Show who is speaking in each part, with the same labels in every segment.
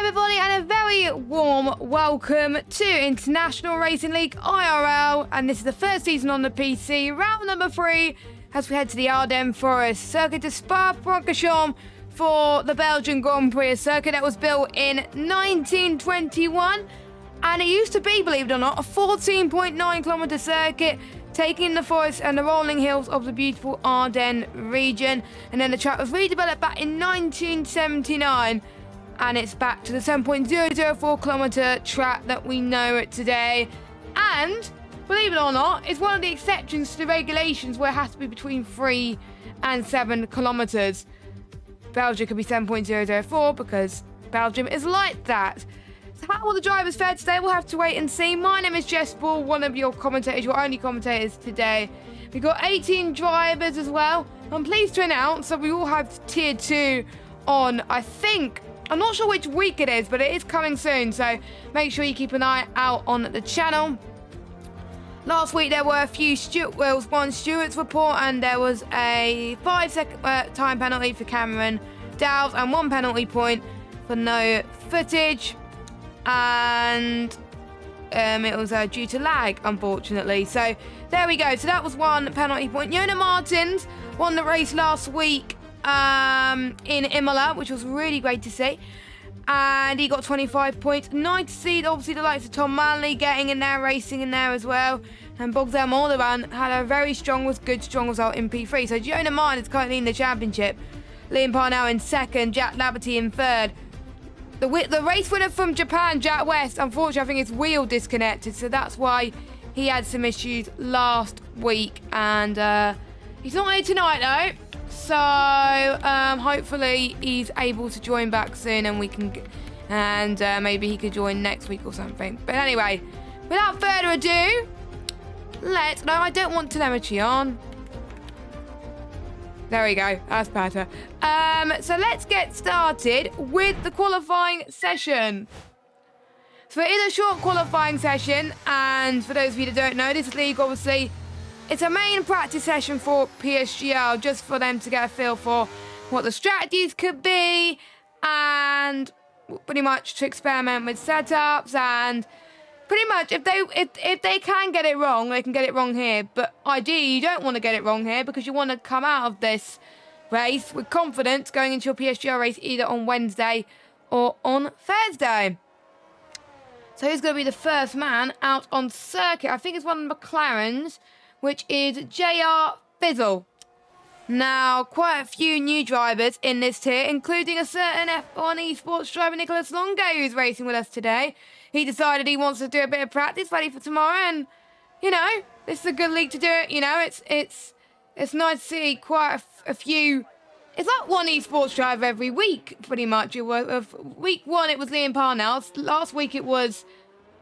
Speaker 1: everybody, and a very warm welcome to International Racing League IRL, and this is the first season on the PC, round number 3, as we head to the Ardennes Forest circuit to Spa-Francorchamps for the Belgian Grand Prix, a circuit that was built in 1921, and it used to be, believe it or not, a 14.9 kilometre circuit, taking the forest and the rolling hills of the beautiful Ardennes region. And then the track was redeveloped back in 1979, and it's back to the 7.004 kilometre track that we know it today. And believe it or not, it's one of the exceptions to the regulations where it has to be between 3 and 7 kilometres. Belgium could be 7.004 because Belgium is like that. So how will the drivers fare today? We'll have to wait and see. My name is Jess Ball, one of your commentators, your only commentators today. We've got 18 drivers as well. I'm pleased to announce that we all have Tier 2 on, I think, I'm not sure which week it is, but it is coming soon. So make sure you keep an eye out on the channel. Last week there were a few one Stewart's report, and there was a 5-second time penalty for Cameron Dowles and 1 penalty point for no footage. And it was due to lag, unfortunately. So there we go. So that was 1 penalty point. Jonas Martins won the race last week in Imola, which was really great to see. And he got 25 points. Nice to see, obviously, the likes of Tom Manley getting in there, racing in there as well. And Bogdan Moldovan had a very strong result in P3. So Jonas Martins is currently in the championship. Liam Parnell in second, Jack Laverty in third. The race winner from Japan, Jack West, unfortunately, I think his wheel disconnected, so that's why he had some issues last week. And he's not here tonight, though. So hopefully he's able to join back soon, and we can, maybe he could join next week or something. But anyway, without further ado, no, I don't want telemetry on. There we go, that's better. So let's get started with the qualifying session. So it is a short qualifying session, and for those of you that don't know, this league, obviously, it's a main practice session for PSGL, just for them to get a feel for what the strategies could be, and pretty much to experiment with setups, and pretty much if they can get it wrong, they can get it wrong here. But ideally, you don't want to get it wrong here because you want to come out of this race with confidence going into your PSGL race either on Wednesday or on Thursday. So who's going to be the first man out on circuit? I think it's one of the McLarens, which is JR Fizzle. Now, quite a few new drivers in this tier, including a certain F1 esports driver, Nicholas Longo, who's racing with us today. He decided he wants to do a bit of practice ready for tomorrow, and, you know, this is a good league to do it. You know, it's nice to see quite a few. It's like one esports driver every week, pretty much. Week 1, it was Liam Parnell. Last week, it was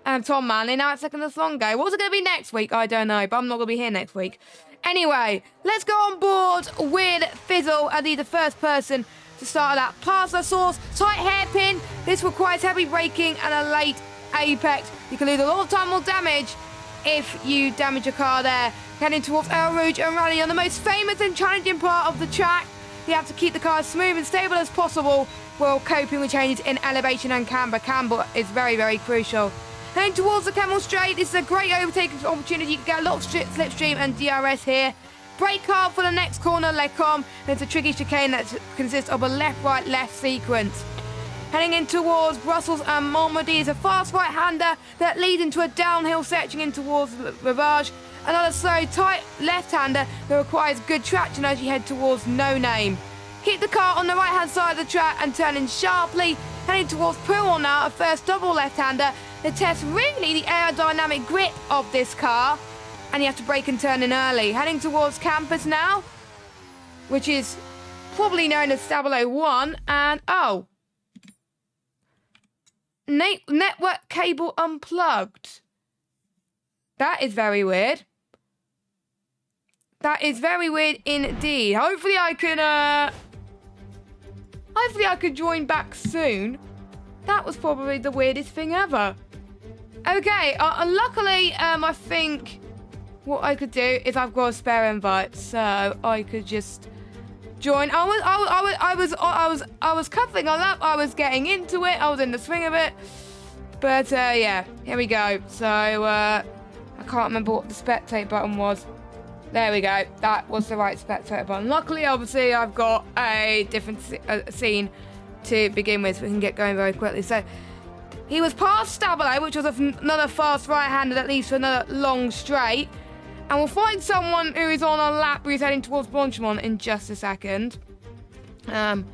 Speaker 1: Tom Manley. Now it's Nicholas Longo. What's it going to be next week? I don't know, but I'm not going to be here next week. Anyway, let's go on board with Fizzle and be the first person to start that. Pass the source, tight hairpin. This requires heavy braking and a late apex. You can lose a lot of time or damage if you damage your car there. Heading towards El Rouge and Rally on the most famous and challenging part of the track. You have to keep the car as smooth and stable as possible while coping with changes in elevation and camber. Camber is very, very crucial. Heading towards the Camel Straight, this is a great overtaking opportunity. You can get a lot of slipstream and DRS here. Brake hard for the next corner, Lecom. And it's a tricky chicane that consists of a left-right, left sequence. Heading in towards Brussels and Montmartre is a fast right-hander that leads into a downhill section in towards Rivage. Another slow, tight left-hander that requires good traction as you head towards No Name. Keep the car on the right-hand side of the track and turn in sharply. Heading towards Pouron now, a first double left-hander that tests really the aerodynamic grip of this car. And you have to brake and turn in early. Heading towards Campus now, which is probably known as Stabilo 1. And, network cable unplugged. That is very weird. That is very weird indeed. Hopefully I could join back soon. That was probably the weirdest thing ever. Okay, luckily, I think what I could do is I've got a spare invite, so I could just join. I was cuffing on that. I was getting into it. I was in the swing of it. But yeah, here we go. So I can't remember what the spectate button was. There we go. That was the right spectator button. Luckily, obviously, I've got a different scene to begin with, so we can get going very quickly. So he was past Stabilo, which was another fast right-handed, at least for another long straight. And we'll find someone who is on a lap who's heading towards Francorchamps in just a second. To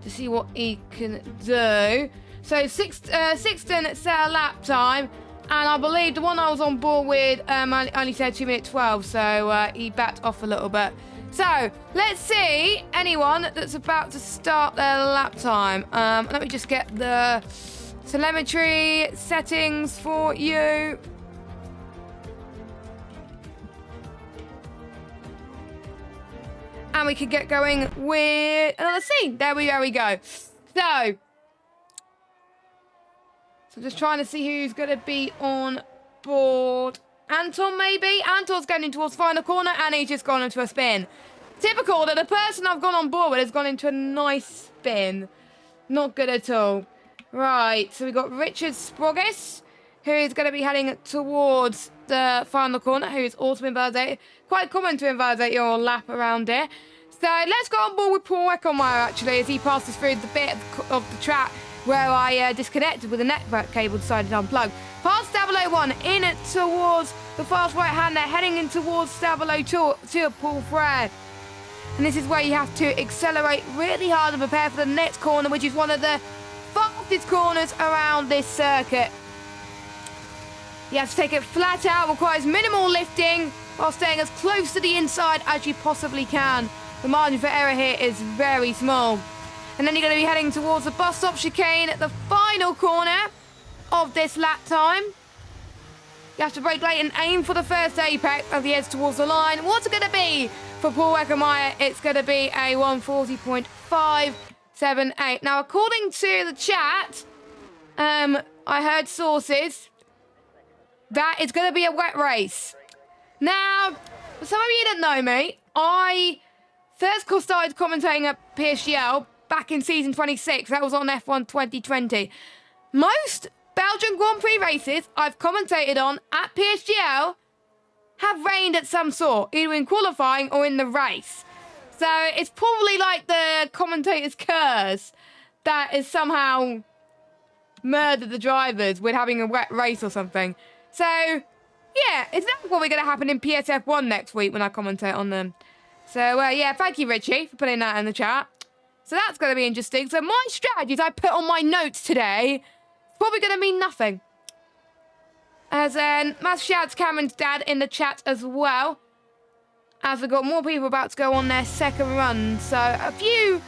Speaker 1: see what he can do. So Sixton set a lap time. And I believe the one I was on board with only said 2 minutes 12, so he backed off a little bit. So, let's see anyone that's about to start their lap time. Let me just get the telemetry settings for you. And we can get going with another scene. There we go. So, I'm just trying to see who's going to be on board. Anton, maybe? Anton's getting towards final corner, and he's just gone into a spin. Typical that the person I've gone on board with has gone into a nice spin. Not good at all. Right, so we've got Richard Sprogis, who is going to be heading towards the final corner, who's also invalidated. Quite common to invalidate your lap around here. So let's go on board with Paul Weckelmeyer, actually, as he passes through the bit of the track where I disconnected with the network cable, decided to unplug. Past Stabilo 1, in it towards the fast right-hander, heading in towards Stabilo 2 Paul Frere. And this is where you have to accelerate really hard and prepare for the next corner, which is one of the fastest corners around this circuit. You have to take it flat out, requires minimal lifting, while staying as close to the inside as you possibly can. The margin for error here is very small. And then you're going to be heading towards the bus stop chicane at the final corner of this lap time. You have to brake late and aim for the first apex as he heads towards the line. What's it going to be for Paul Weckelmeyer? It's going to be a 1:40.578. Now, according to the chat, I heard sources that it's going to be a wet race. Now, for some of you that know me, I first started commentating at PSGL back in season 26. That was on F1 2020. Most Belgian Grand Prix races I've commentated on at PSGL have rained at some sort, either in qualifying or in the race. So it's probably like the commentator's curse that has somehow murdered the drivers with having a wet race or something. So, yeah, it's not probably going to happen in PSF1 next week when I commentate on them. So, yeah, thank you, Richie, for putting that in the chat. So that's going to be interesting. So my strategies I put on my notes today probably going to mean nothing. As massive shout out to Cameron's dad in the chat as well. As we've got more people about to go on their second run. So a few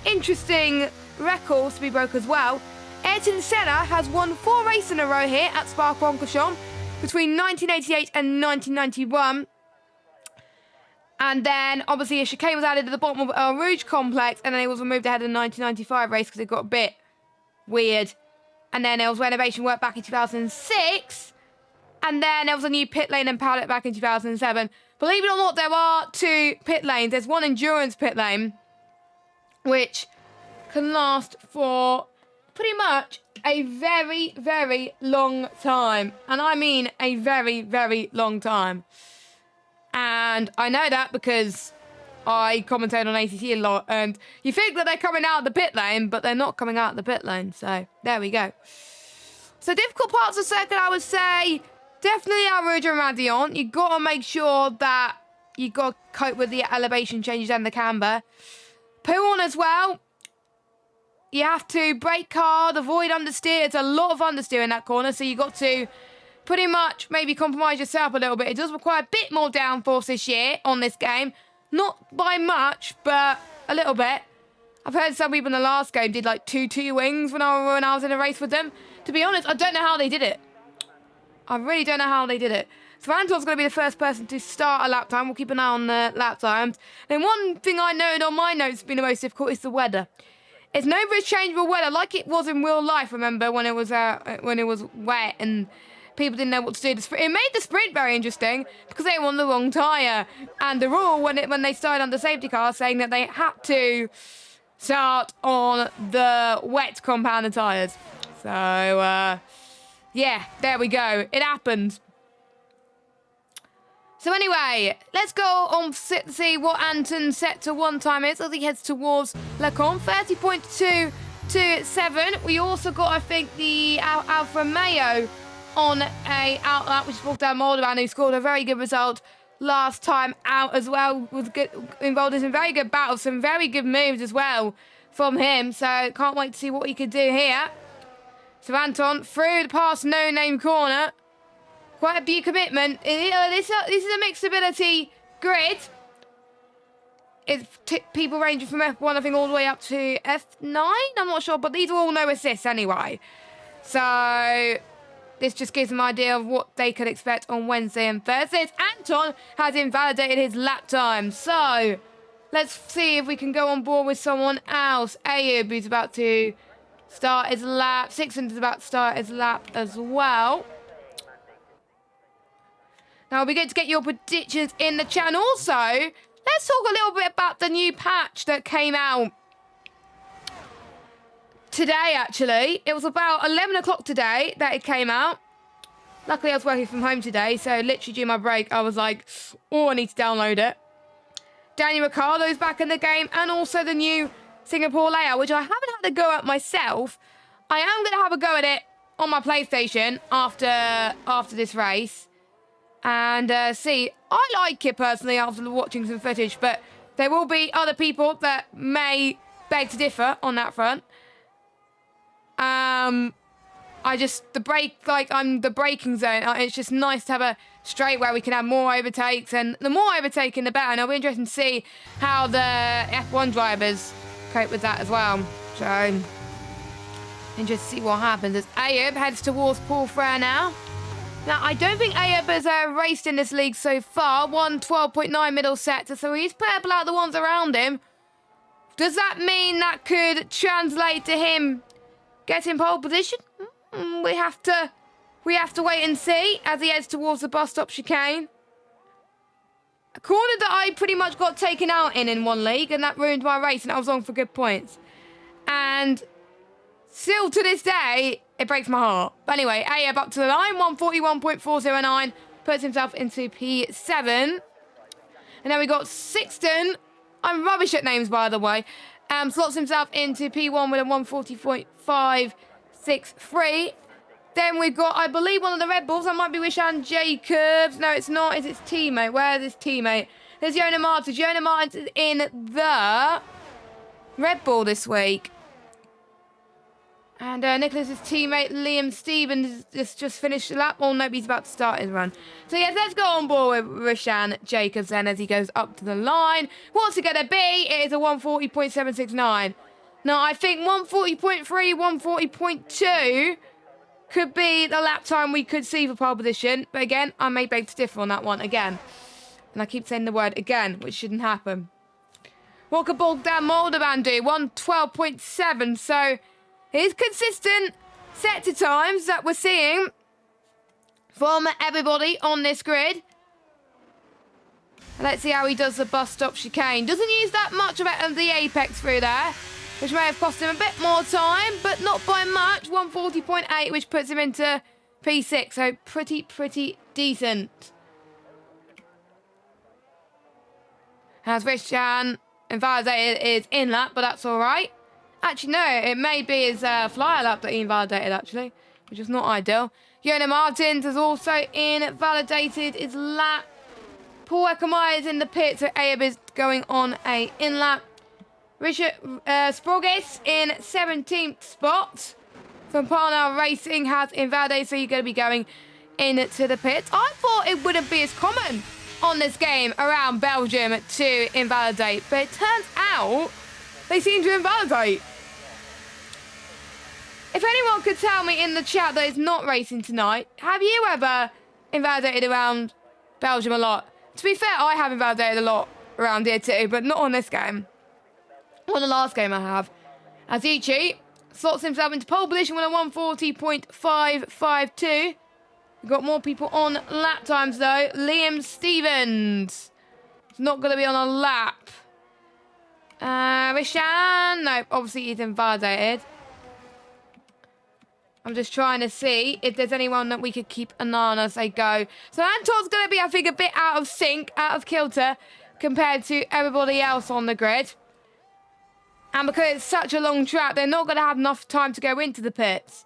Speaker 1: interesting records to be broke as well. Ayrton Senna has won 4 races in a row here at Spa-Francorchamps between 1988 and 1991. And then, obviously, a chicane was added to the bottom of El Rouge complex, and then it was removed ahead of the 1995 race because it got a bit weird. And then there was renovation work back in 2006, and then there was a new pit lane and pallet back in 2007. Believe it or not, there are 2 pit lanes. There's one endurance pit lane, which can last for pretty much a very, very long time. And I mean a very, very long time. And I know that because I commentate on ACC a lot, and you think that they're coming out of the pit lane, but they're not coming out of the pit lane, so there we go. So difficult parts of the circuit, I would say, definitely El Rouge and Radion. You've got to make sure that you've got to cope with the elevation changes and the camber. Pouhon as well. You have to brake hard, avoid understeer. It's a lot of understeer in that corner, so you've got to pretty much maybe compromise yourself a little bit. It does require a bit more downforce this year on this game. Not by much, but a little bit. I've heard some people in the last game did like 2 wings when I was in a race with them. To be honest, I don't know how they did it. I really don't know how they did it. So Anton's going to be the first person to start a lap time. We'll keep an eye on the lap times. And one thing I noted on my notes being the most difficult is the weather. It's no changeable weather like it was in real life, remember, when it was wet and people didn't know what to do. It made the sprint very interesting because they were on the wrong tyre. And the rule, when they started on the safety car, saying that they had to start on the wet compounded tyres. So, yeah, there we go. It happened. So anyway, let's go on to see what Anton's set to one time is as he heads towards Lecon. 30.227. We also got, I think, the Alfa Romeo on a outlap, which is Bogdan Moldovan, who scored a very good result last time out as well. Was good, involved in some very good battles, some very good moves as well from him. So can't wait to see what he could do here. So Anton through the past no-name corner. Quite a big commitment. This is a mixed ability grid. It's people ranging from F1, I think, all the way up to F9. I'm not sure, but these are all no assists anyway. So this just gives them an idea of what they could expect on Wednesday and Thursday. Anton has invalidated his lap time. So let's see if we can go on board with someone else. Ayub, who's about to start his lap. Sixon is about to start his lap as well. Now, it'll be good to get your predictions in the chat. And also, let's talk a little bit about the new patch that came out today, actually. It was about 11 o'clock today that it came out. Luckily, I was working from home today, so literally during my break, I was like, oh, I need to download it. Daniel Ricciardo's back in the game, and also the new Singapore layout, which I haven't had a go at myself. I am going to have a go at it on my PlayStation after this race. And see, I like it personally after watching some footage, but there will be other people that may beg to differ on that front. I'm the braking zone. It's just nice to have a straight where we can have more overtakes, and the more overtaking, the better. And it'll be interesting to see how the F1 drivers cope with that as well. So, interesting to see what happens as Ayub heads towards Paul Frere now. Now, I don't think Ayub has raced in this league so far. 112.9 middle sector, so he's purple out the ones around him. Does that mean that could translate to him getting pole position? We have to wait and see as he heads towards the bus stop chicane. A corner that I pretty much got taken out in one league, and that ruined my race, and I was on for good points. And still to this day, it breaks my heart. But anyway, Ayub up to the line, 141.409, puts himself into P7. And then we got Sixton. I'm rubbish at names, by the way. Slots himself into P1 with a 140.563. Then we've got, I believe, one of the Red Bulls. That might be Rishan Jacobs. No, it's not. It's his teammate. Where is his teammate? There's Jonah Martins. Jonah Martins is in the Red Bull this week. And Nicholas's teammate, Liam Stevens, just finished the lap. Oh, no, he's about to start his run. So, yes, let's go on board with Rishan Jacobs then as he goes up to the line. What's it going to be? It is a 140.769. Now, I think 140.3, 140.2 could be the lap time we could see for pole position. But again, I may beg to differ on that one again. And I keep saying the word again, which shouldn't happen. What could Bogdan Moldovan do? 112.7. So his consistent sector times that we're seeing from everybody on this grid. And let's see how he does the bus stop chicane. Doesn't use that much of the apex through there, which may have cost him a bit more time, but not by much. 140.8, which puts him into P6, so pretty decent. As Rishan invalidated his in-lap, but that's all right. Actually, no, it may be his flyer lap that he invalidated, actually, which is not ideal. Jonah Martins has also invalidated his lap. Paul Ekamaya is in the pit, so Ayub is going on a in-lap. Richard Sprogis in 17th spot from Parnell Racing has invalidated, so you're going to be going into the pits. I thought it wouldn't be as common on this game around Belgium to invalidate, but it turns out they seem to invalidate. If anyone could tell me in the chat that it's not racing tonight, have you ever invalidated around Belgium a lot? To be fair, I have invalidated a lot around here too, but not on this game. On the last game I have. Azici slots himself into pole position with a 140.552. We've got more people on lap times, though. Liam Stevens. He's not going to be on a lap. Rishan. No, obviously he's invalidated. I'm just trying to see if there's anyone that we could keep an eye on as they go. So Anton's going to be, I think, a bit out of sync, out of kilter, compared to everybody else on the grid. And because it's such a long track, they're not going to have enough time to go into the pits.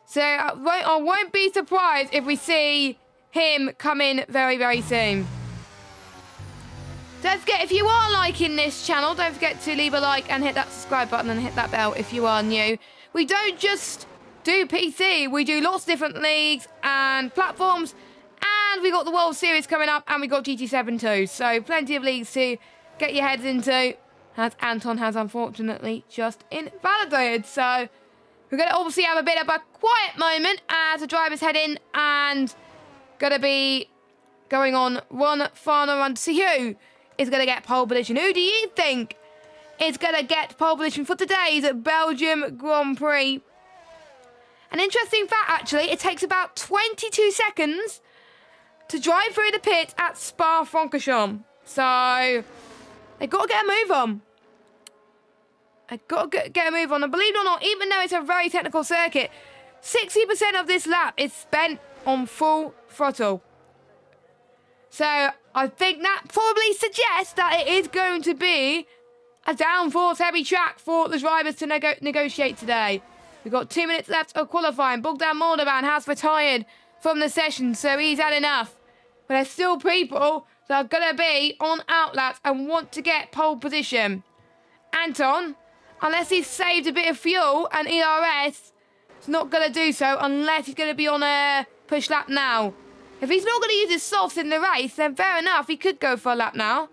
Speaker 1: So I won't be surprised if we see him come in very, very soon. Don't forget, if you are liking this channel, don't forget to leave a like and hit that subscribe button and hit that bell if you are new. We don't just do PC, we do lots of different leagues and platforms, and we got the World Series coming up, and we got GT7 too. So plenty of leagues to get your heads into, as Anton has unfortunately just invalidated. So we're going to obviously have a bit of a quiet moment as the drivers head in, and going to be going on one final run to see who is going to get pole position. Who do you think is going to get pole position for today's Belgium Grand Prix? An interesting fact, actually, it takes about 22 seconds to drive through the pit at Spa-Francorchamps. So they've got to get a move on. They've got to get a move on. And believe it or not, even though it's a very technical circuit, 60% of this lap is spent on full throttle. So I think that probably suggests that it is going to be a downforce heavy track for the drivers to negotiate today. We've got 2 minutes left of qualifying. Bogdan Moldovan has retired from the session, so he's had enough. But there's still people that are going to be on outlaps and want to get pole position. Anton, unless he's saved a bit of fuel and ERS, is not going to do so unless he's going to be on a push lap now. If he's not going to use his softs in the race, then fair enough, he could go for a lap now.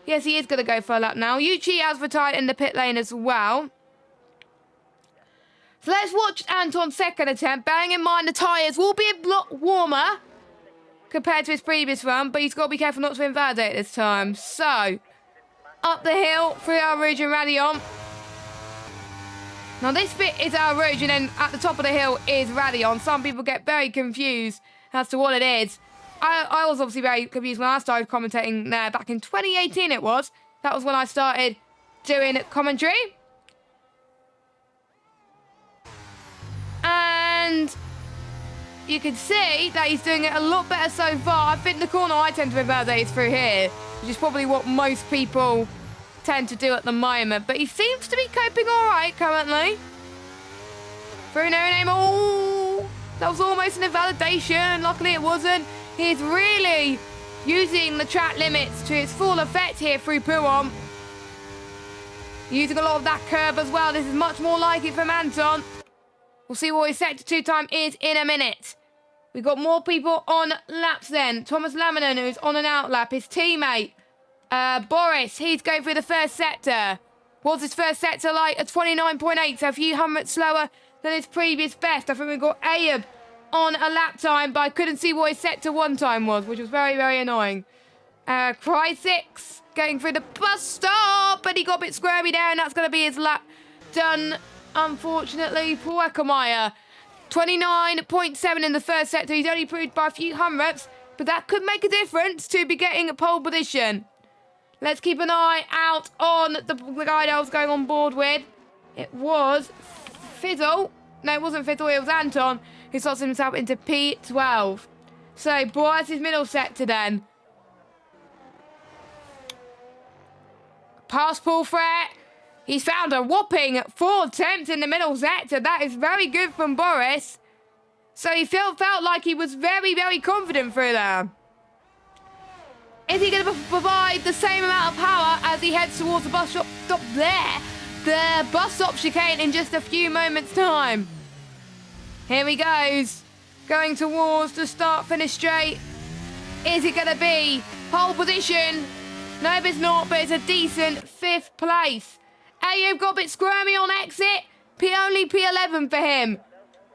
Speaker 1: Yes, he is going to go for a lap now. Yuchi has retired in the pit lane as well. So let's watch Anton's second attempt, bearing in mind the tyres will be a lot warmer compared to his previous run, but he's got to be careful not to invalidate this time. So, up the hill through our Rouge and Radion. Now this bit is our Rouge, and then at the top of the hill is Radion. Some people get very confused as to what it is. I was obviously very confused when I started commentating there back in 2018 it was. That was when I started doing commentary. And you can see that he's doing it a lot better so far. I think the corner I tend to invalidate is through here, which is probably what most people tend to do at the moment. But he seems to be coping all right currently. Through no name. Oh, that was almost an invalidation. Luckily it wasn't. He's really using the track limits to its full effect here through Pouhon. Using a lot of that curve as well. This is much more like it from Anton. We'll see what his sector 2 time is in a minute. We've got more people on laps then. Thomas Laminen, who's on an out lap. His teammate, Boris, he's going through the first sector. What's his first sector like? A 29.8, so a few hundredths slower than his previous best. I think we've got Ayub on a lap time, but I couldn't see what his sector 1 time was, which was very, very annoying. Cry6 going through the bus stop, but he got a bit squirmy there, and that's going to be his lap done. Unfortunately, Paul Eckermeyer, 29.7 in the first sector. He's only improved by a few hundredths, but that could make a difference to be getting a pole position. Let's keep an eye out on the guy that I was going on board with. It was Fiddle. No, it wasn't Fiddle, it was Anton, who slots himself into P12. So, Boris's middle sector then. Past Paul Frere. He's found a whopping 4 attempts in the middle sector. That is very good from Boris. So he felt like he was very, very confident through there. Is he going to provide the same amount of power as he heads towards the bus stop there? The bus stop chicane in just a few moments' time. Here he goes. Going towards the start-finish straight. Is it going to be pole position? No, it's not, but it's a decent 5th place. Ayub got a bit squirmy on exit. Only P11 for him.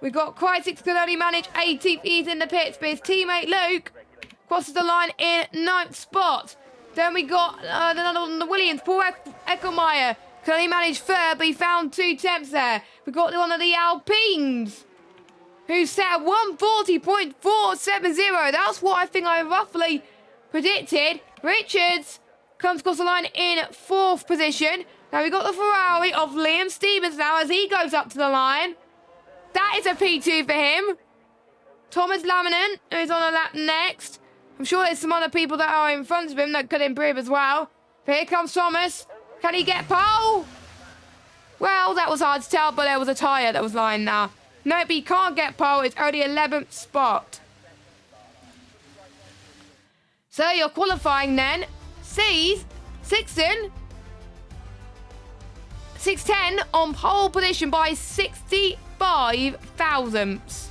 Speaker 1: We've got Cry6 could only manage 18th. He's in the pits, but his teammate Luke crosses the line in 9th spot. Then we got another one on the Williams. Paul Eckermeyer can only manage 3rd, but he found 2 temps there. We've got one of the Alpines, who's set at 140.470. That's what I think I roughly predicted. Richards comes across the line in 4th position. Now we've got the Ferrari of Liam Stevens now as he goes up to the line. That is a P2 for him. Thomas Laminant, who's on a lap next. I'm sure there's some other people that are in front of him that could improve as well. But here comes Thomas. Can he get pole? Well, that was hard to tell, but there was a tyre that was lying there. Nope, he can't get pole. It's only 11th spot. So your qualifying then sees Sixten 610 on pole position by 65 thousandths.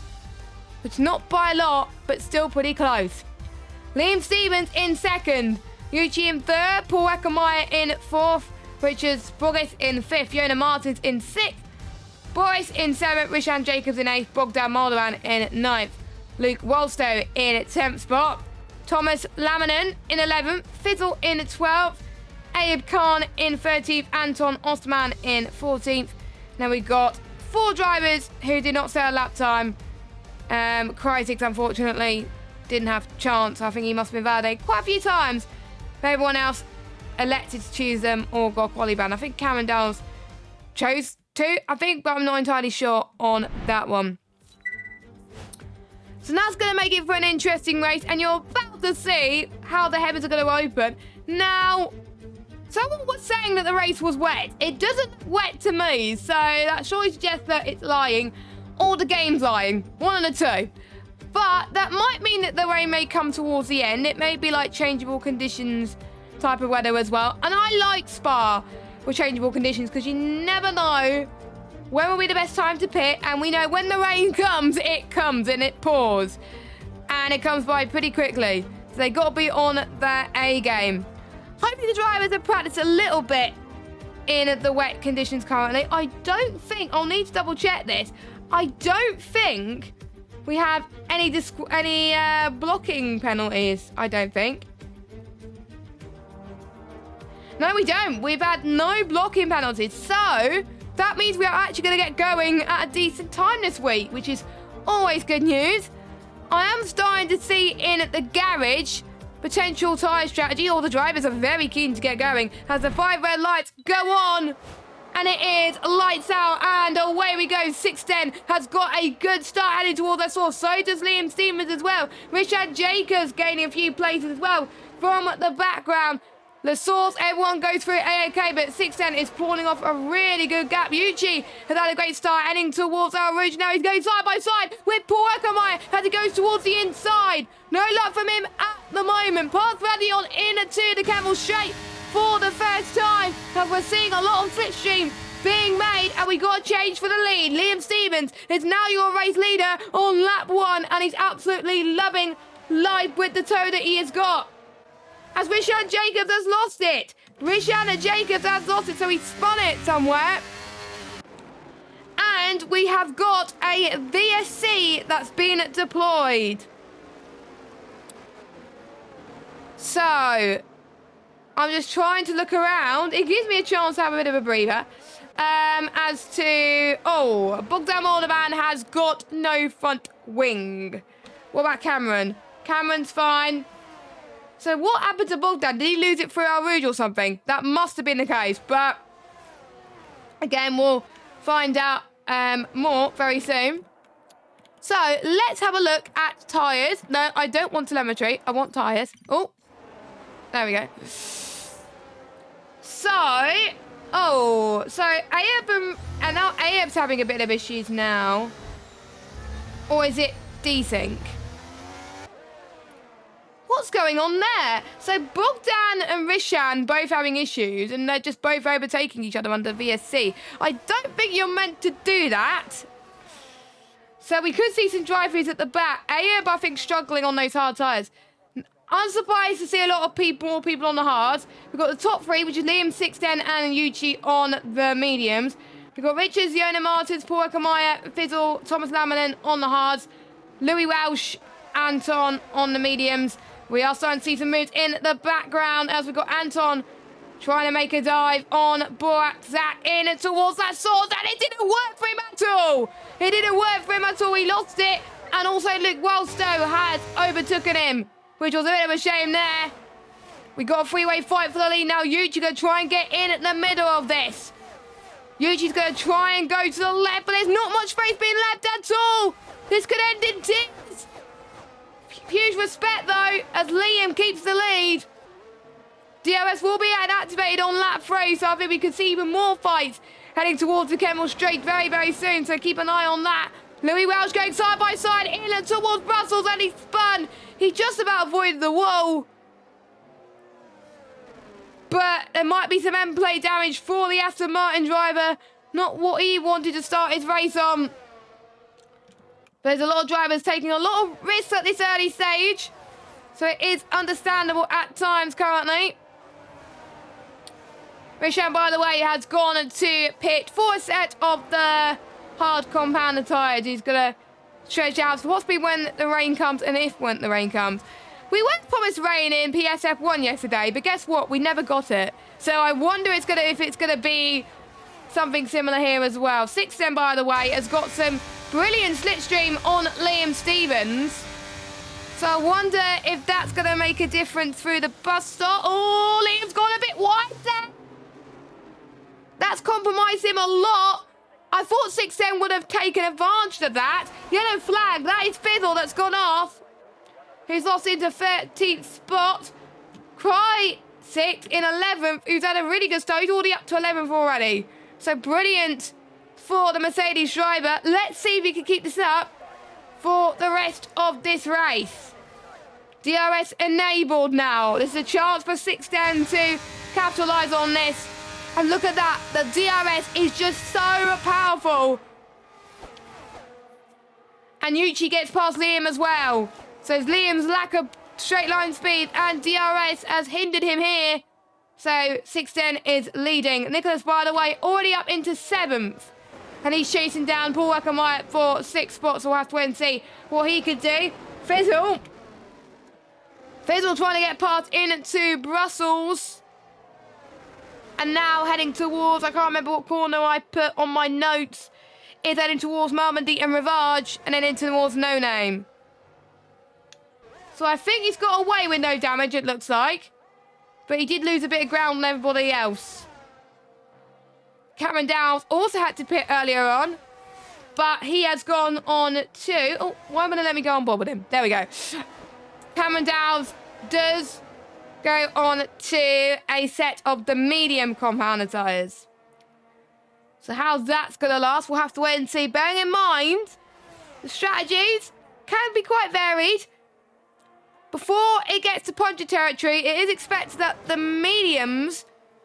Speaker 1: Which is not by a lot, but still pretty close. Liam Stevens in 2nd. Yuchi in 3rd. Paul Eckermeyer in 4th. Richards Boris in 5th. Yona Martins in 6th. Boris in 7th. Rishan Jacobs in 8th. Bogdan Moldovan in 9th. Luke Wolstow in 10th spot. Thomas Laminant in 11th. Fizzle in 12th. Ayub Khan in 13th. Anton Ostman in 14th. Now we've got 4 drivers who did not set a lap time. Crytek, unfortunately, didn't have a chance. I think he must have been validated quite a few times. But everyone else elected to choose them or got quali ban. I think Cameron Dowles chose to, I think, but I'm not entirely sure on that one. So that's going to make it for an interesting race, and you're about to see how the heavens are going to open. Now, someone was saying that the race was wet. It doesn't look wet to me, so that surely suggests that it's lying. Or the game's lying. One of the two. But that might mean that the rain may come towards the end. It may be like changeable conditions type of weather as well. And I like Spa with changeable conditions because you never know when will be the best time to pit. And we know when the rain comes, it comes and it pours. And it comes by pretty quickly. So they got to be on their A game. Hopefully the drivers have practiced a little bit in the wet conditions currently. I don't think, I'll need to double check this. I don't think we have any blocking penalties. I don't think. No, we don't. We've had no blocking penalties. So that means we are actually going to get going at a decent time this week, which is always good news. I am starting to see in the garage potential tyre strategy. All the drivers are very keen to get going as the 5 red lights go on. And it is lights out, and away we go. 610 has got a good start heading towards their source. So does Liam Stevens as well. Richard Jacobs gaining a few places as well from the background. The source, everyone goes through AOK, but 610 is pulling off a really good gap. Yuchi has had a great start heading towards our ridge. Now he's going side by side with Paul Eckermeyer as he goes towards the inside. No luck from him at the moment. Pass ready on into the Camel Straight for the first time, and we're seeing a lot of slipstream being made, and we got a change for the lead. Liam Stevens is now your race leader on lap 1, and he's absolutely loving life with the toe that he has got. As Rishan Jacobs has lost it. Rishan Jacobs has lost it, so he spun it somewhere. And we have got a VSC that's been deployed. So I'm just trying to look around. It gives me a chance to have a bit of a breather. As to... Oh, Bogdan Moldovan has got no front wing. What about Cameron? Cameron's fine. So what happened to Bogdan? Did he lose it through our rouge or something? That must have been the case. But, again, we'll find out more very soon. So, let's have a look at tyres. No, I don't want telemetry. I want tyres. Oh, there we go. So, Ayub and now Ayub's having a bit of issues now. Or is it desync? What's going on there? So Bogdan and Rishan both having issues, and they're just both overtaking each other under VSC. I don't think you're meant to do that. So we could see some drive-throughs at the back. Ayub, I think, struggling on those hard tyres. Unsurprised to see a lot of more people on the hards. We've got the top 3, which is Liam, 610, and Yuchi on the mediums. We've got Richards, Yona Martins, Paul Eckermeyer, Fizzle, Thomas Laminant on the hards. Louis Welsh, Anton on the mediums. We are starting to see some moves in the background as we've got Anton Trying to make a dive on Borak in towards that sword, and it didn't work for him at all. It didn't work for him at all. He lost it, and also Luke Wellstow has overtaken him, which was a bit of a shame there. We got a three-way fight for the lead now. Yuichi going to try and get in at the middle of this. Yuichi's going to try and go to the left, but there's not much space being left at all. This could end in tears. Huge respect, though, as Liam keeps the lead. DRS will be activated on lap 3, so I think we could see even more fights heading towards the Kemmel Straight very, very soon, so keep an eye on that. Louis Welch going side by side in and towards Brussels, and he spun. He just about avoided the wall. But there might be some end plate damage for the Aston Martin driver. Not what he wanted to start his race on. There's a lot of drivers taking a lot of risks at this early stage, so it is understandable at times currently. Richard, by the way, has gone to pit for a set of the hard compounder tyres. He's going to stretch out possibly when the rain comes, and if when the rain comes. We were promised rain in PSF1 yesterday, but guess what? We never got it. So I wonder if it's going to be something similar here as well. Sixten, by the way, has got some brilliant slipstream on Liam Stevens. So I wonder if that's going to make a difference through the bus stop. Oh, Liam's gone a bit wide there. That's compromised him a lot. I thought Sixten would have taken advantage of that. Yellow flag, that is Fizzle that's gone off. He's lost into 13th spot. Cry 6th in 11th, who's had a really good start. He's already up to 11th already. So brilliant for the Mercedes driver. Let's see if he can keep this up for the rest of this race. DRS enabled now. There's a chance for Sixten to capitalise on this. And look at that. The DRS is just so powerful. And Yuichi gets past Liam as well. So Liam's lack of straight line speed and DRS has hindered him here. So Sixten is leading. Nicholas, by the way, already up into 7th. And he's chasing down Paul Wackermeyer for 6 spots. So we'll have to wait and see what he could do. Fizzle trying to get past into Brussels. And now heading towards, I can't remember what corner I put on my notes. Is heading towards Malmedy and Rivage. And then into towards No Name. So I think he's got away with no damage, it looks like. But he did lose a bit of ground on everybody else. Cameron Dowles also had to pit earlier on. But he has gone on to... Oh, why am I going to let me go on board with him? There we go. Cameron Dowles does go on to a set of the medium compounder tyres. So how that's going to last, we'll have to wait and see. Bearing in mind, the strategies can be quite varied. Before it gets to puncture territory, it is expected that the mediums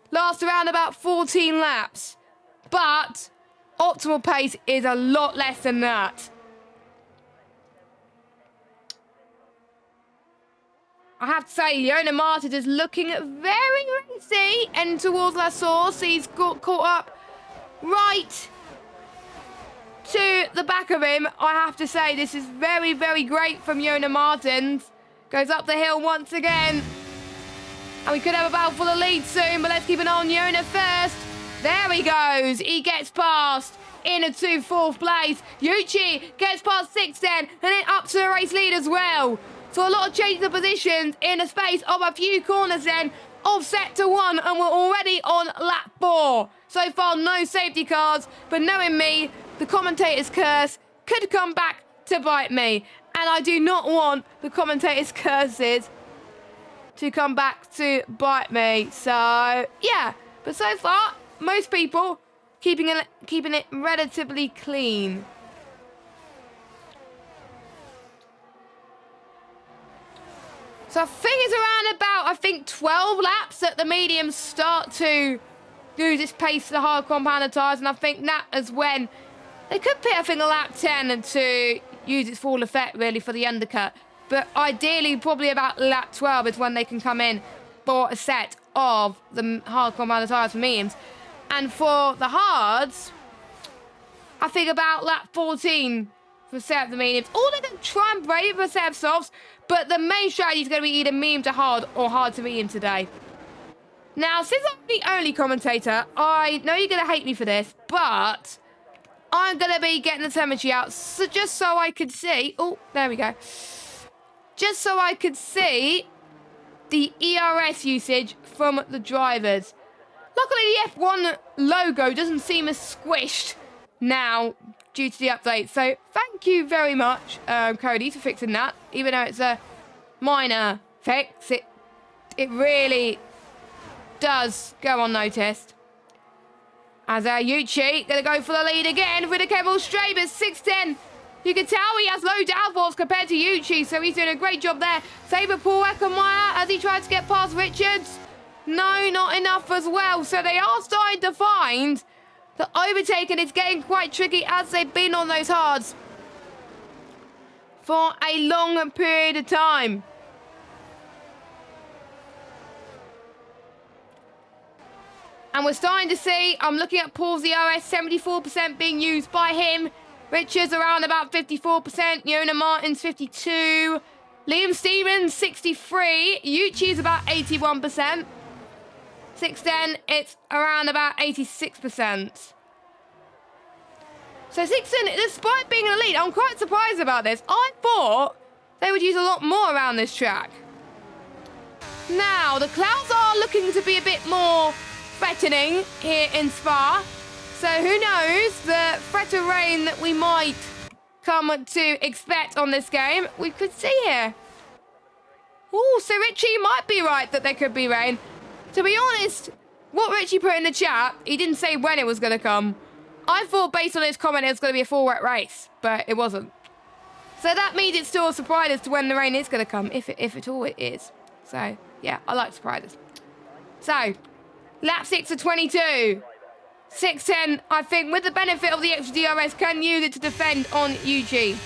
Speaker 1: last around about 14 laps. But optimal pace is a lot less than that. I have to say, Yona Martin is looking very racy and towards La Source. He's got caught up right to the back of him. I have to say, this is very, very great from Yona Martins. Goes up the hill once again. And we could have a battle for the lead soon, but let's keep an eye on Yona first. There he goes. He gets past into 4th place. Yuichi gets past Sixten and then up to the race lead as well. So a lot of changes of positions in the space of a few corners then. Offset to 1 and we're already on lap 4. So far no safety cars, but knowing me, the commentator's curse could come back to bite me. And I do not want the commentator's curses to come back to bite me. So, yeah. But so far, most people keeping it relatively clean. So I think it's around about, 12 laps that the mediums start to use this pace to the hard compounder tyres. And I think that is when they could pit, a lap 10 and to use its full effect, really, for the undercut. But ideally, probably about lap 12 is when they can come in for a set of the hard compounder tyres for mediums. And for the hards, I think about lap 14 for a set of the mediums. Or they can try and brave for a set of softs, but the main strategy is going to be either medium to hard or hard to medium today. Now, since I'm the only commentator, I know you're going to hate me for this, but I'm going to be getting the telemetry out just so I could see... Oh, there we go. Just so I could see the ERS usage from the drivers. Luckily, the F1 logo doesn't seem as squished now due to the update. So, thank you very much, Cody, for fixing that. Even though it's a minor fix, it really does go unnoticed. As Yuchi going to go for the lead again with a cable straight, but 6'10". You can tell he has low downforce compared to Yuchi, so he's doing a great job there. Saber Paul Eckermeyer as he tries to get past Richards. No, not enough as well. So they are starting to find that overtaking is getting quite tricky as they've been on those hards for a long period of time. And we're starting to see, I'm looking at Paul's ERS, 74% being used by him. Richards around about 54%. Yona Martin's 52%. Liam Stevens, 63%. Yuchi's about 81%. 6'10", it's around about 86%. So 6'10", despite being in the lead, I'm quite surprised about this. I thought they would use a lot more around this track. Now, the clouds are looking to be a bit more threatening here in Spa. So who knows the threat of rain that we might come to expect on this game. We could see here. Oh, so Richie might be right that there could be rain. To be honest, what Richie put in the chat, he didn't say when it was going to come. I thought based on his comment it was going to be a full wet race, but it wasn't. So that means it's still a surprise as to when the rain is going to come, if at all it is. So, yeah, I like surprises. So, lap 6 of 22. 6'10", I think, with the benefit of the extra DRS, can use it to defend on UG.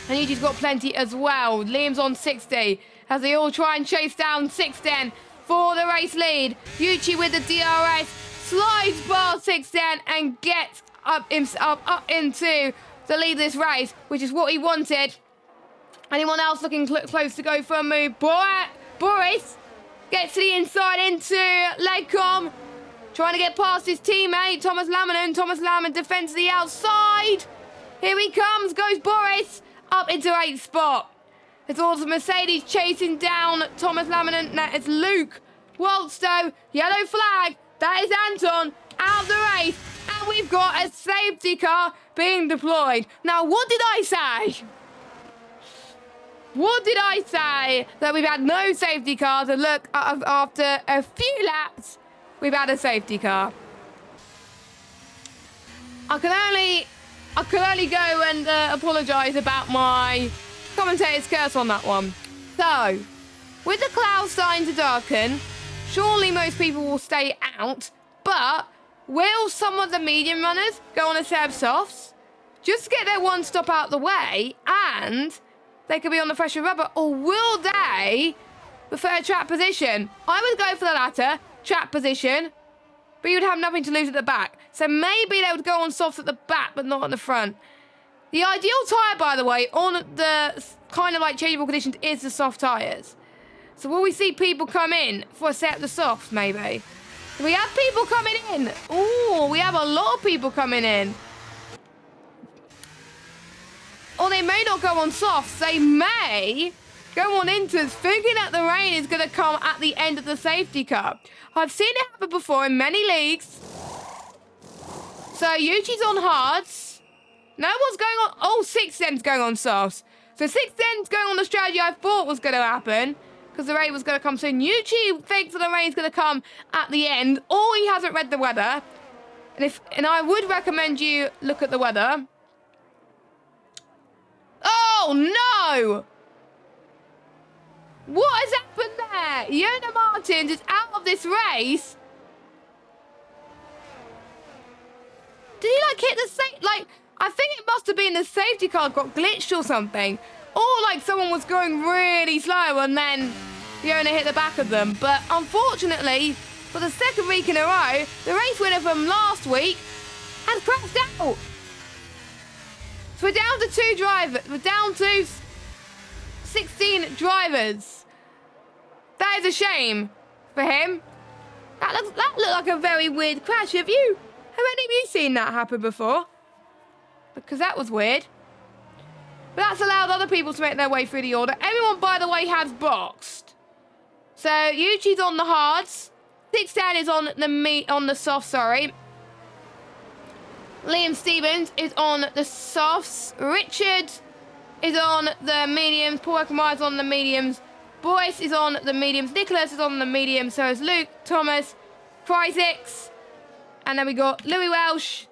Speaker 1: And UG's got plenty as well. Liam's on 60 as they all try and chase down 6'10" for the race lead. Yuchi with the DRS slides past 6'10" and gets up into the lead of this race, which is what he wanted. Anyone else looking close to go for a move? Boris gets to the inside into Legcom. Trying to get past his teammate, Thomas Laminen. Thomas Laminen defends to the outside. Here he comes, goes Boris up into 8th spot. It's also Mercedes chasing down Thomas Laminen. That is Luke Walstow. Yellow flag. That is Anton out of the race. And we've got a safety car being deployed. Now, what did I say? What did I say? That we've had no safety cars, and look, after a few laps, we've had a safety car. I can only go and apologise about my commentator's curse on that one. So, with the clouds starting to darken, surely most people will stay out, but will some of the medium runners go on a set of softs just to get their one stop out the way and they could be on the fresher rubber, or will they prefer track position? I would go for the latter, track position, but you would have nothing to lose at the back. So maybe they would go on softs at the back, but not at the front. The ideal tyre, by the way, on the kind of like changeable conditions is the soft tyres. So will we see people come in for a set of the softs, maybe? We have people coming in. Ooh, we have a lot of people coming in. Or they may not go on softs. They may go on inters, thinking that the rain is going to come at the end of the safety car. I've seen it happen before in many leagues. So Yuchi's on hards. No one's going on... Oh, 6'10's going on softs. So 6'10's going on the strategy I thought was going to happen, because the rain was going to come soon. Yuchi thinks that the rain's going to come at the end, or he hasn't read the weather. And I would recommend you look at the weather. Oh, no! What has happened there? Yona Martins is out of this race. Did he, like, hit the safety... Like, I think it must have been the safety car got glitched or something. Or, like, someone was going really slow and then Yona hit the back of them. But, unfortunately, for the second week in a row, the race winner from last week has crashed out. So we're down to 2 drivers. We're down to 16 drivers. That is a shame for him. That looked like a very weird crash. Have any of you seen that happen before? Because that was weird. But that's allowed other people to make their way through the order. Everyone, by the way, has boxed. So Yuchi's on the hards. 610 is on the soft, sorry. Liam Stevens is on the softs. Richard is on the mediums. Paul Ekamai is on the mediums. Boyce is on the mediums. Nicholas is on the mediums. So is Luke, Thomas, Cryzix. And then we got Louis Welsh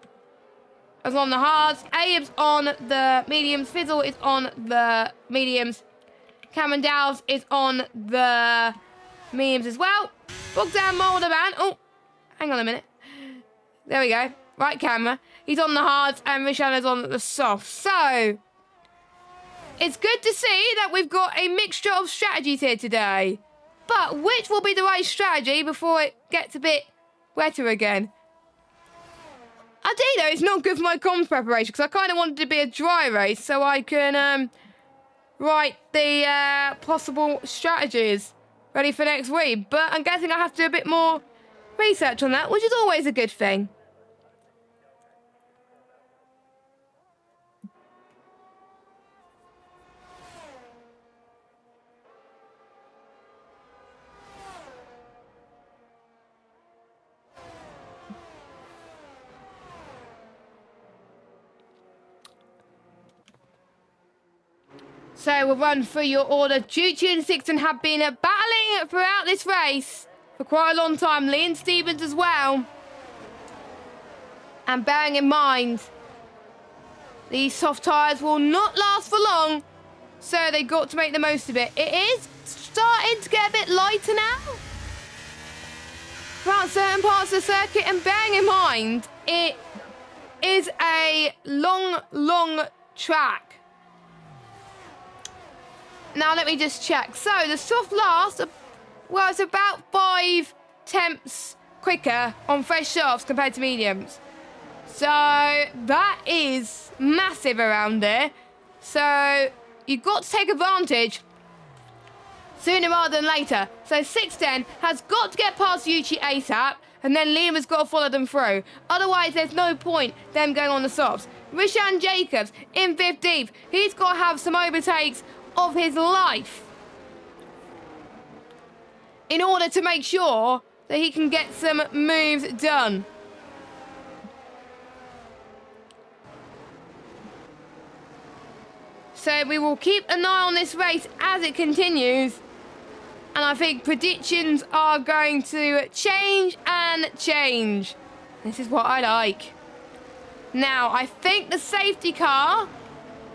Speaker 1: is on the hards. Abe's on the mediums. Fizzle is on the mediums. Cameron Dowles is on the mediums as well. Bogdan Moldovan. Oh, hang on a minute. There we go. Right camera. He's on the hards and Rishan is on the soft. So, it's good to see that we've got a mixture of strategies here today. But which will be the right strategy before it gets a bit wetter again? I do know it's not good for my comms preparation because I kind of wanted it to be a dry race so I can write the possible strategies ready for next week. But I'm guessing I have to do a bit more research on that, which is always a good thing. So we'll run through your order. Juju and Sixton have been battling throughout this race for quite a long time. Lee and Stevens as well. And bearing in mind, these soft tyres will not last for long. So they've got to make the most of it. It is starting to get a bit lighter now throughout certain parts of the circuit. And bearing in mind, it is a long track. Now let me just check. So the soft lasts, well, it's about 5 tenths quicker on fresh softs compared to mediums. So that is massive around there. So you've got to take advantage sooner rather than later. So 610 has got to get past Yuchi ASAP, and then Liam has got to follow them through. Otherwise, there's no point them going on the softs. Rishan Jacobs in 15th. He's got to have some overtakes of his life in order to make sure that he can get some moves done. So we will keep an eye on this race as it continues, and I think predictions are going to change and change. This is what I like. Now, I think the safety car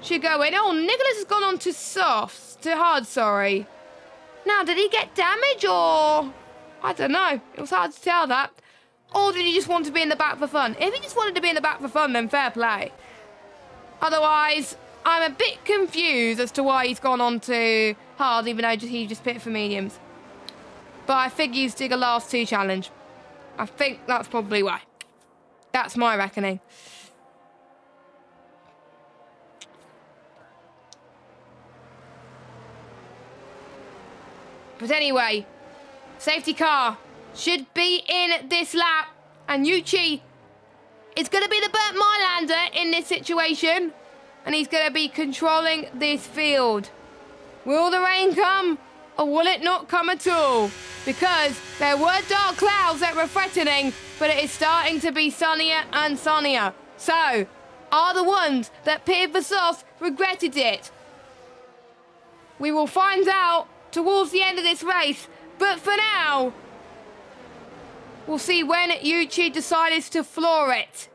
Speaker 1: should go in. Oh, Nicholas has gone on to softs, to hard, sorry. Now, did he get damage or... I don't know. It was hard to tell that. Or did he just want to be in the back for fun? If he just wanted to be in the back for fun, then fair play. Otherwise, I'm a bit confused as to why he's gone on to hard, even though he just pitted for mediums. But I think he's doing a last 2 challenge. I think that's probably why. That's my reckoning. But anyway, safety car should be in this lap. And Yuchi is going to be the burnt Mylander in this situation. And he's going to be controlling this field. Will the rain come or will it not come at all? Because there were dark clouds that were threatening, but it is starting to be sunnier and sunnier. So, are the ones that pitted for softs regretted it? We will find out towards the end of this race, but for now, we'll see when Yuchi decided to floor it.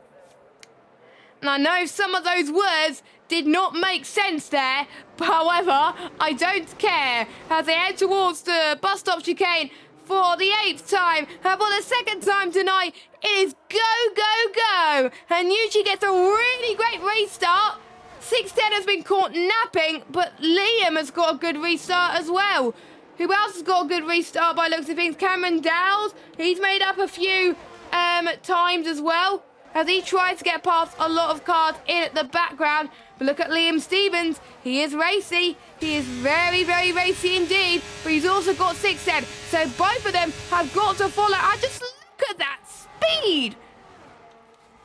Speaker 1: And I know some of those words did not make sense there, but however, I don't care. As they head towards the bus stop chicane for the 8th time, and for the 2nd time tonight, it is go, go, go. And Yuchi gets a really great restart. 610 has been caught napping, but Liam has got a good restart as well. Who else has got a good restart by looks of things? Cameron Dowles. He's made up a few times as well. as he tries to get past a lot of cars in the background. But look at Liam Stevens. He is racy. He is very, very racy indeed. But he's also got 610. So both of them have got to follow. And just look at that speed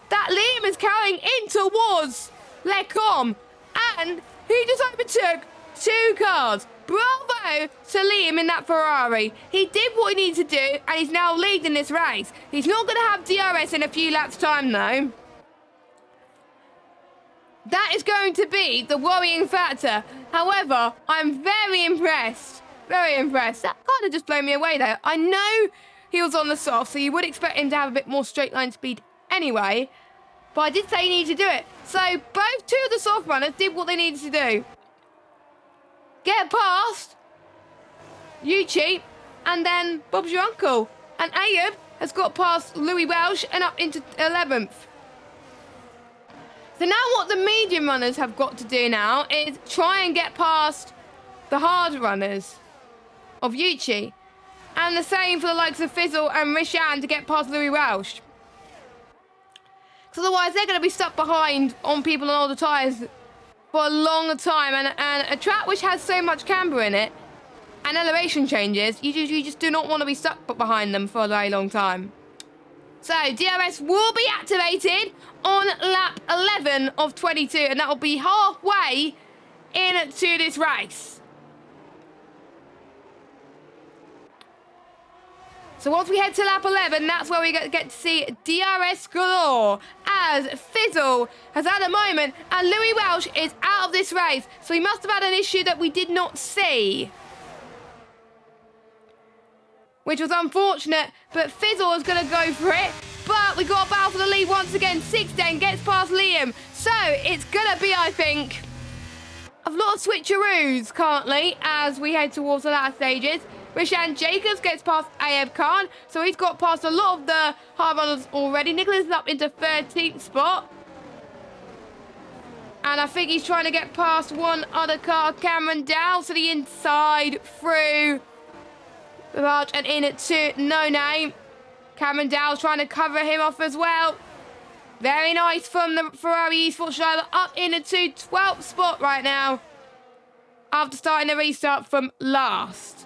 Speaker 1: that Liam is carrying in towards Lecom. And he just overtook 2 cars. Bravo to Liam in that Ferrari. He did what he needed to do, and he's now leading this race. He's not going to have DRS in a few laps' time, though. That is going to be the worrying factor. However, I'm very impressed. Very impressed. That kind of just blew me away, though. I know he was on the soft, so you would expect him to have a bit more straight line speed anyway. But I did say he needed to do it. So both 2 of the soft runners did what they needed to do. Get past Yuchi, and then Bob's your uncle. And Ayub has got past Louis Welsh and up into 11th. So now what the medium runners have got to do now is try and get past the hard runners of Yuchi. And the same for the likes of Fizzle and Rishan to get past Louis Welsh. Because otherwise they're going to be stuck behind on people on all the tyres for a long time, and a track which has so much camber in it and elevation changes, you just do not want to be stuck behind them for a very long time. So DRS will be activated on lap 11 of 22, and that will be halfway into this race. So once we head to lap 11, that's where we get to see DRS galore, as Fizzle has had a moment and Louis Welsh is out of this race. So he must have had an issue that we did not see, which was unfortunate, but Fizzle is going to go for it. But we got a battle for the lead once again. 610 gets past Liam. So it's going to be, I think, a lot of switcheroos currently as we head towards the latter stages. Rishan Jacobs gets past Ayeb Khan, so he's got past a lot of the hard runners already. Nicholas is up into 13th spot. And I think he's trying to get past one other car, Cameron Dow, to the inside through the arch and in it to No Name. Cameron Dow's trying to cover him off as well. Very nice from the Ferrari eSports driver, up into 12th spot right now after starting the restart from last.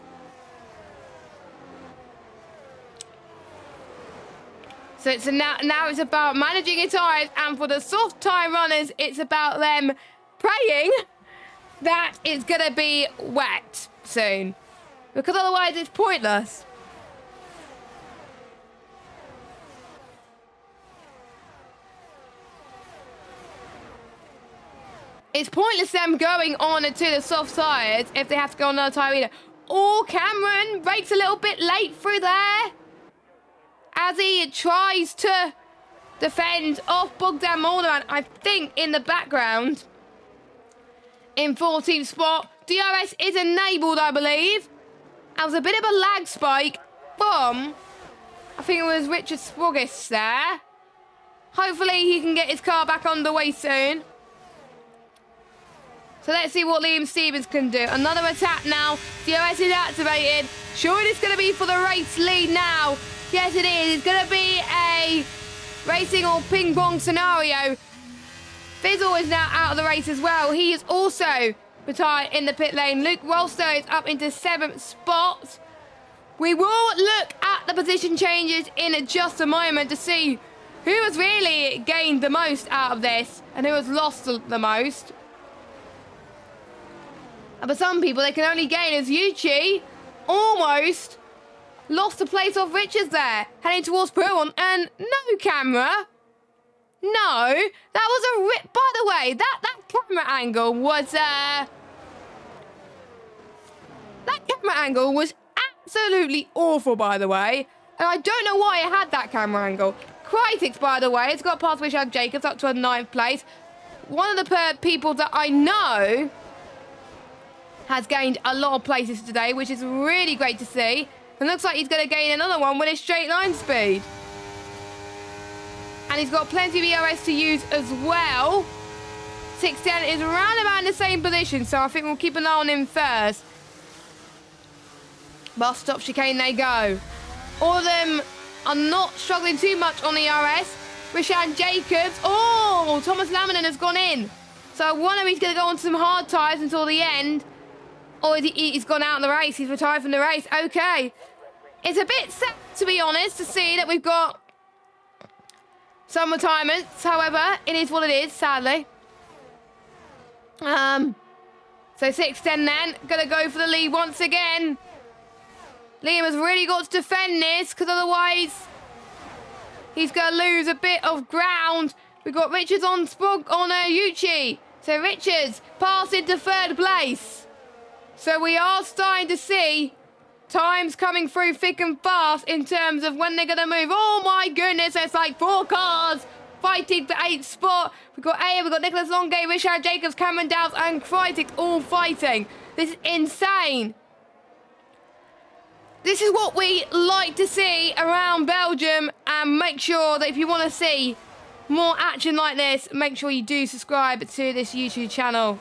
Speaker 1: So it's now it's about managing your tyres, and for the soft tyre runners, it's about them praying that it's going to be wet soon, because otherwise it's pointless. It's pointless them going on to the soft tyres if they have to go on another tyre either. Oh, Cameron brakes a little bit late through there as he tries to defend off Bogdan Moldovan, I think, in the background. In 14th spot. DRS is enabled, I believe. There was a bit of a lag spike from, I think it was Richard Sprogis there. Hopefully he can get his car back on the way soon. So let's see what Liam Stevens can do. Another attack now. DRS is activated. Sure, it's going to be for the race lead now. Yes, it is. It's going to be a racing or ping pong scenario. Fizzle is now out of the race as well. He is also retired in the pit lane. Luke Rolster is up into 7th spot. We will look at the position changes in just a moment to see who has really gained the most out of this and who has lost the most. And for some people, they can only gain as Yuchi almost lost the place of Richards there, heading towards Peron, and no camera. No, that was a rip. By the way, that camera angle was that camera angle was absolutely awful, by the way. And I don't know why it had that camera angle. Crytix, by the way, has got past Richard Jacobs up to a 9th place. One of the people that I know has gained a lot of places today, which is really great to see. And looks like he's going to gain another one with his straight line speed. And he's got plenty of ERS to use as well. 610 is around about in the same position, so I think we'll keep an eye on him first. Bus stop chicane they go. All of them are not struggling too much on the ERS. Rishan Jacobs. Oh, Thomas Laminen has gone in. So I wonder if he's going to go on to some hard tyres until the end. Or he's gone out in the race. He's retired from the race. Okay. It's a bit sad, to be honest, to see that we've got some retirements. However, it is what it is, sadly. So 6-10 then. Going to go for the lead once again. Liam has really got to defend this, because otherwise he's going to lose a bit of ground. We've got Richards on Yuchi. So Richards passed into third place. So we are starting to see times coming through thick and fast in terms of when they're going to move. Oh my goodness, it's like 4 cars fighting for 8th spot. We've got Aya, we've got Nicholas Longay, Richard Jacobs, Cameron Dowds and Krytik all fighting. This is insane. This is what we like to see around Belgium, and make sure that if you want to see more action like this, make sure you do subscribe to this YouTube channel.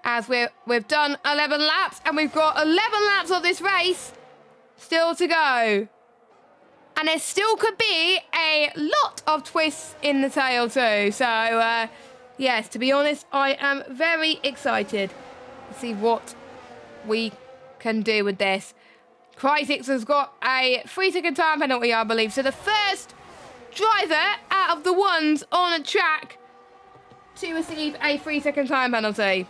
Speaker 1: As we've done 11 laps, and we've got 11 laps of this race still to go. And there still could be a lot of twists in the tail too. So, yes, to be honest, I am very excited to see what we can do with this. Krytik has got a 3-second time penalty, I believe. So the first driver out of the ones on a track to receive a 3-second time penalty.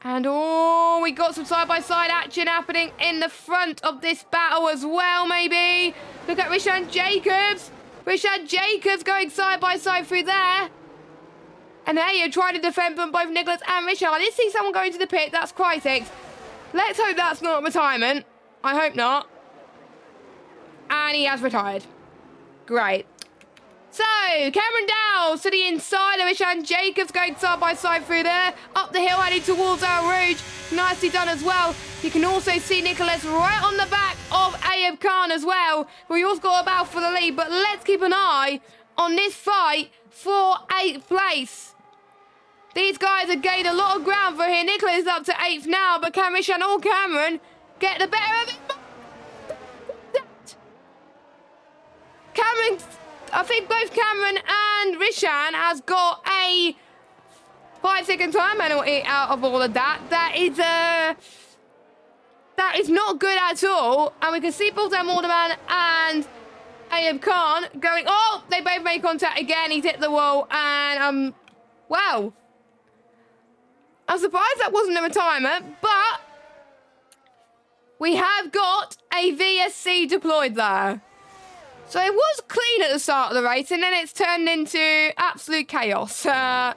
Speaker 1: And oh, we got some side-by-side action happening in the front of this battle as well, maybe. Look at Rishan Jacobs. Rishan Jacobs going side-by-side through there. And there you try to defend from both Nicholas and Richard. I did see someone going to the pit. That's Krytik. Let's hope that's not retirement. I hope not. And he has retired. Great. So, Cameron Dowds to the inside of Rishan Jacobs going side by side through there. Up the hill heading towards El Rouge. Nicely done as well. You can also see Nicholas right on the back of Ayub Khan as well. We also got a battle for the lead, but let's keep an eye on this fight for 8th place. These guys have gained a lot of ground for here. Nicholas is up to 8th now, but can Rishan or Cameron get the better of it? Cameron, I think both Cameron and Rishan has got a 5-second time penalty out of all of that. That is not good at all. And we can see Bulldog Morderman and Ayub Khan going, oh, they both made contact again. He's hit the wall and, wow. I'm surprised that wasn't a retirement, but we have got a VSC deployed there. So it was clean at the start of the race, and then it's turned into absolute chaos. Let's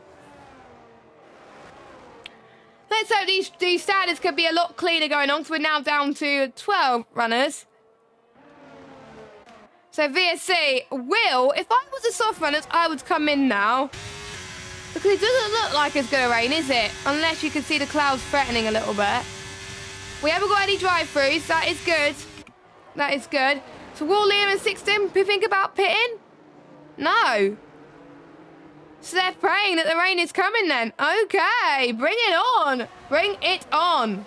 Speaker 1: hope these standards could be a lot cleaner going on, because we're now down to 12 runners. So VSC will, if I was a soft runner, I would come in now. Because it doesn't look like it's going to rain, is it? Unless you can see the clouds threatening a little bit. We haven't got any drive-throughs. That is good. That is good. So will Liam and Sixton think about pitting? No. So they're praying that the rain is coming then. Okay, bring it on. Bring it on.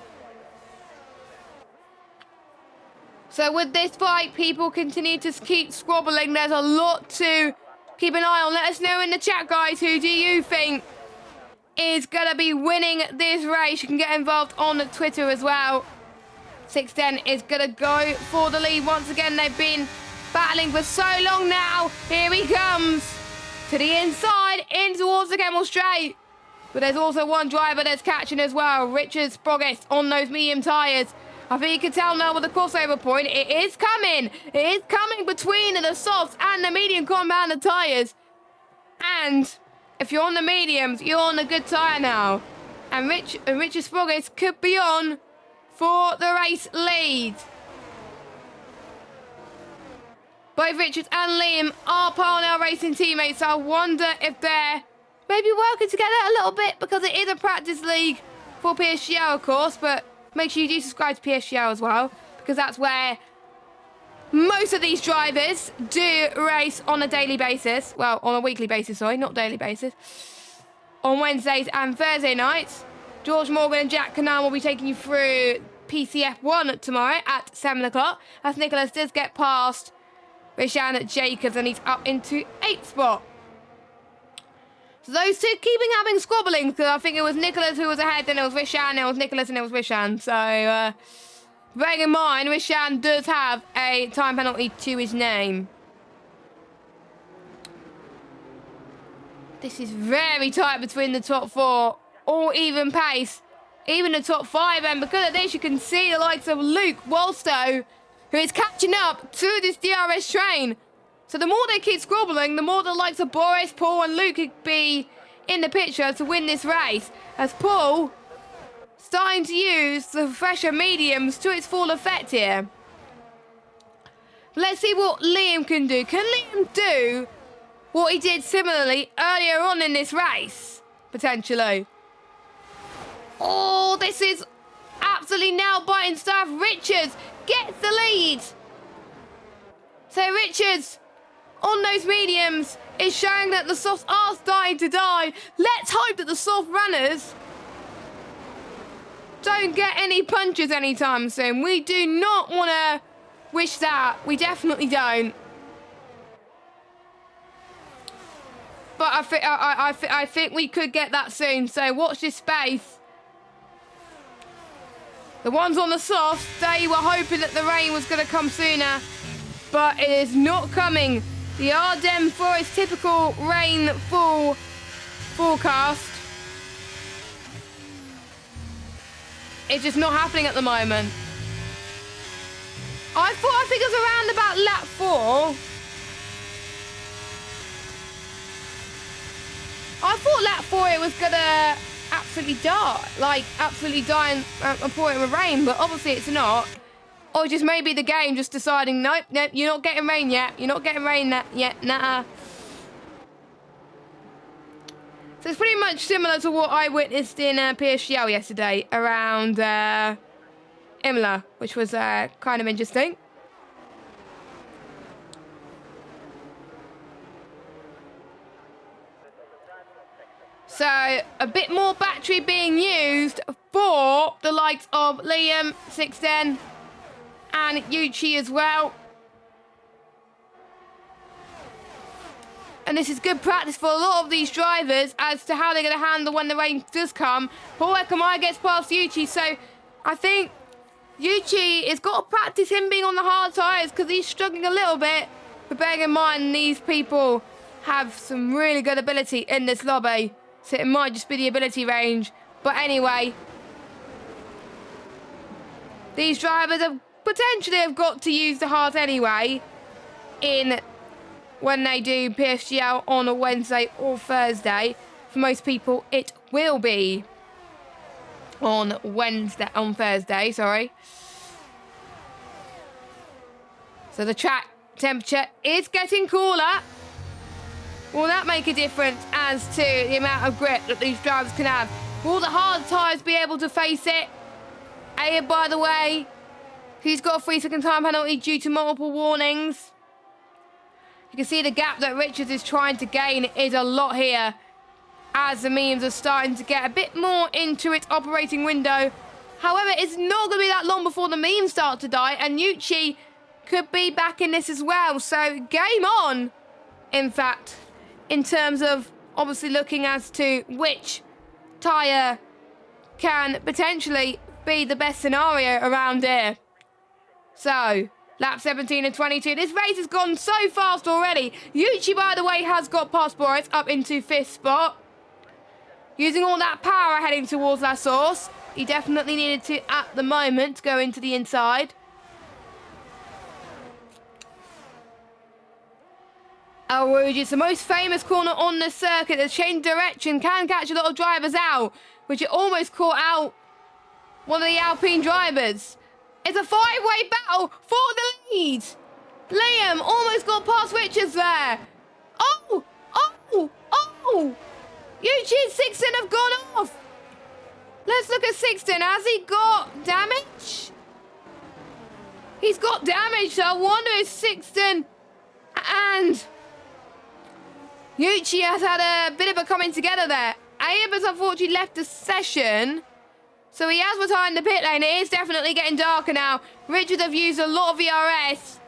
Speaker 1: So with this fight, people continue to keep squabbling. There's a lot to keep an eye on. Let us know in the chat, guys, who do you think is going to be winning this race? You can get involved on Twitter as well. 610 is going to go for the lead once again. They've been battling for so long now. Here he comes to the inside, in towards the Kemmel Straight. But there's also one driver that's catching as well. Richard Sprogis on those medium tyres. I think you can tell now with the crossover point. It is coming. It is coming between the softs and the medium compounded tyres. And if you're on the mediums, you're on a good tyre now. And Richard Sprogis could be on for the race lead. Both Richard and Liam are Parnell Racing teammates, so I wonder if they're maybe working together a little bit, because it is a practice league for PSGL, of course, but make sure you do subscribe to PSGL as well, because that's where most of these drivers do race on a daily basis. Well, on a weekly basis, sorry, not daily basis. On Wednesdays and Thursday nights. George Morgan and Jack Canal will be taking you through PCF1 tomorrow at 7 o'clock. As Nicholas does get past Vishan Jacobs, and he's up into 8th spot. So those two having squabbling, because I think it was Nicholas who was ahead, then it was Vishan, it was Nicholas, and it was Vishan. So, bearing in mind, Vishan does have a time penalty to his name. This is very tight between the top 4, all even pace, even the top 5, and because of this, you can see the likes of Luke Wolstow, who is catching up to this DRS train. So the more they keep squabbling, the more the likes of Boris, Paul and Luke could be in the picture to win this race. As Paul starting to use the fresher mediums to its full effect here. Let's see what Liam can do. Can Liam do what he did similarly earlier on in this race? Potentially. Oh, this is absolutely nail-biting stuff. Richards gets the lead. So Richards, on those mediums, is showing that the softs are starting to die. Let's hope that the soft runners don't get any punches anytime soon. We do not want to wish that. We definitely don't. But I think we could get that soon. So watch this space. The ones on the softs, they were hoping that the rain was going to come sooner, but it is not coming. The Ardennes Forest typical rainfall forecast. It's just not happening at the moment. I think it was around about lap 4. I thought lap 4 it was gonna absolutely die and pour it with rain, but obviously it's not. Or just maybe the game just deciding, nope, you're not getting rain yet. You're not getting rain yet, nah. So it's pretty much similar to what I witnessed in PSGL yesterday around Imola, which was kind of interesting. So a bit more battery being used for the likes of Liam, 610, and Yuchi as well. And this is good practice for a lot of these drivers as to how they're going to handle when the rain does come. Paul Ekamai gets past Yuchi, so I think Yuchi has got to practice him being on the hard tyres because he's struggling a little bit. But bearing in mind, these people have some really good ability in this lobby, so it might just be the ability range. But anyway, these drivers have potentially got to use the heart anyway when they do PSGL on a Wednesday or Thursday. For most people, it will be on Thursday, sorry. So the track temperature is getting cooler. Will that make a difference as to the amount of grip that these drivers can have? Will the hard tyres be able to face it? And by the way, he's got a 3-second time penalty due to multiple warnings. You can see the gap that Richards is trying to gain is a lot here as the mediums are starting to get a bit more into its operating window. However, it's not going to be that long before the mediums start to die, and Yuchi could be back in this as well. So game on, in fact, in terms of obviously looking as to which tyre can potentially be the best scenario around here. So, lap 17 and 22. This race has gone so fast already. Yuchi, by the way, has got past Boris up into 5th spot. Using all that power heading towards La Source. He definitely needed to, at the moment, go into the inside. El Rouge is the most famous corner on the circuit. The change direction can catch a lot of drivers out, which it almost caught out one of the Alpine drivers. It's a 5-way battle for the lead. Liam almost got past Richards there. Oh! Yuchi and Sixton have gone off. Let's look at Sixton. Has he got damage? He's got damage, so I wonder if Sixton and Yuchi has had a bit of a coming together there. Abe has unfortunately left the session, so he has retired the pit lane. It is definitely getting darker now. Richards have used a lot of VRS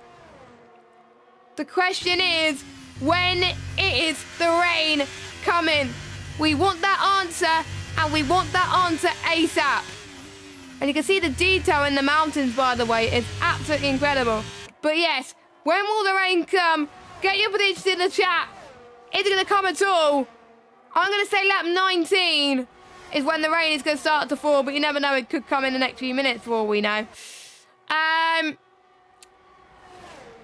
Speaker 1: The question is, when is the rain coming? We want that answer, and we want that answer ASAP. And you can see the detail in the mountains, by the way. It's absolutely incredible. But yes, when will the rain come? Get your predictions in the chat. Is it going to come at all? I'm going to say lap 19 is when the rain is going to start to fall, but you never know. It could come in the next few minutes for all we know.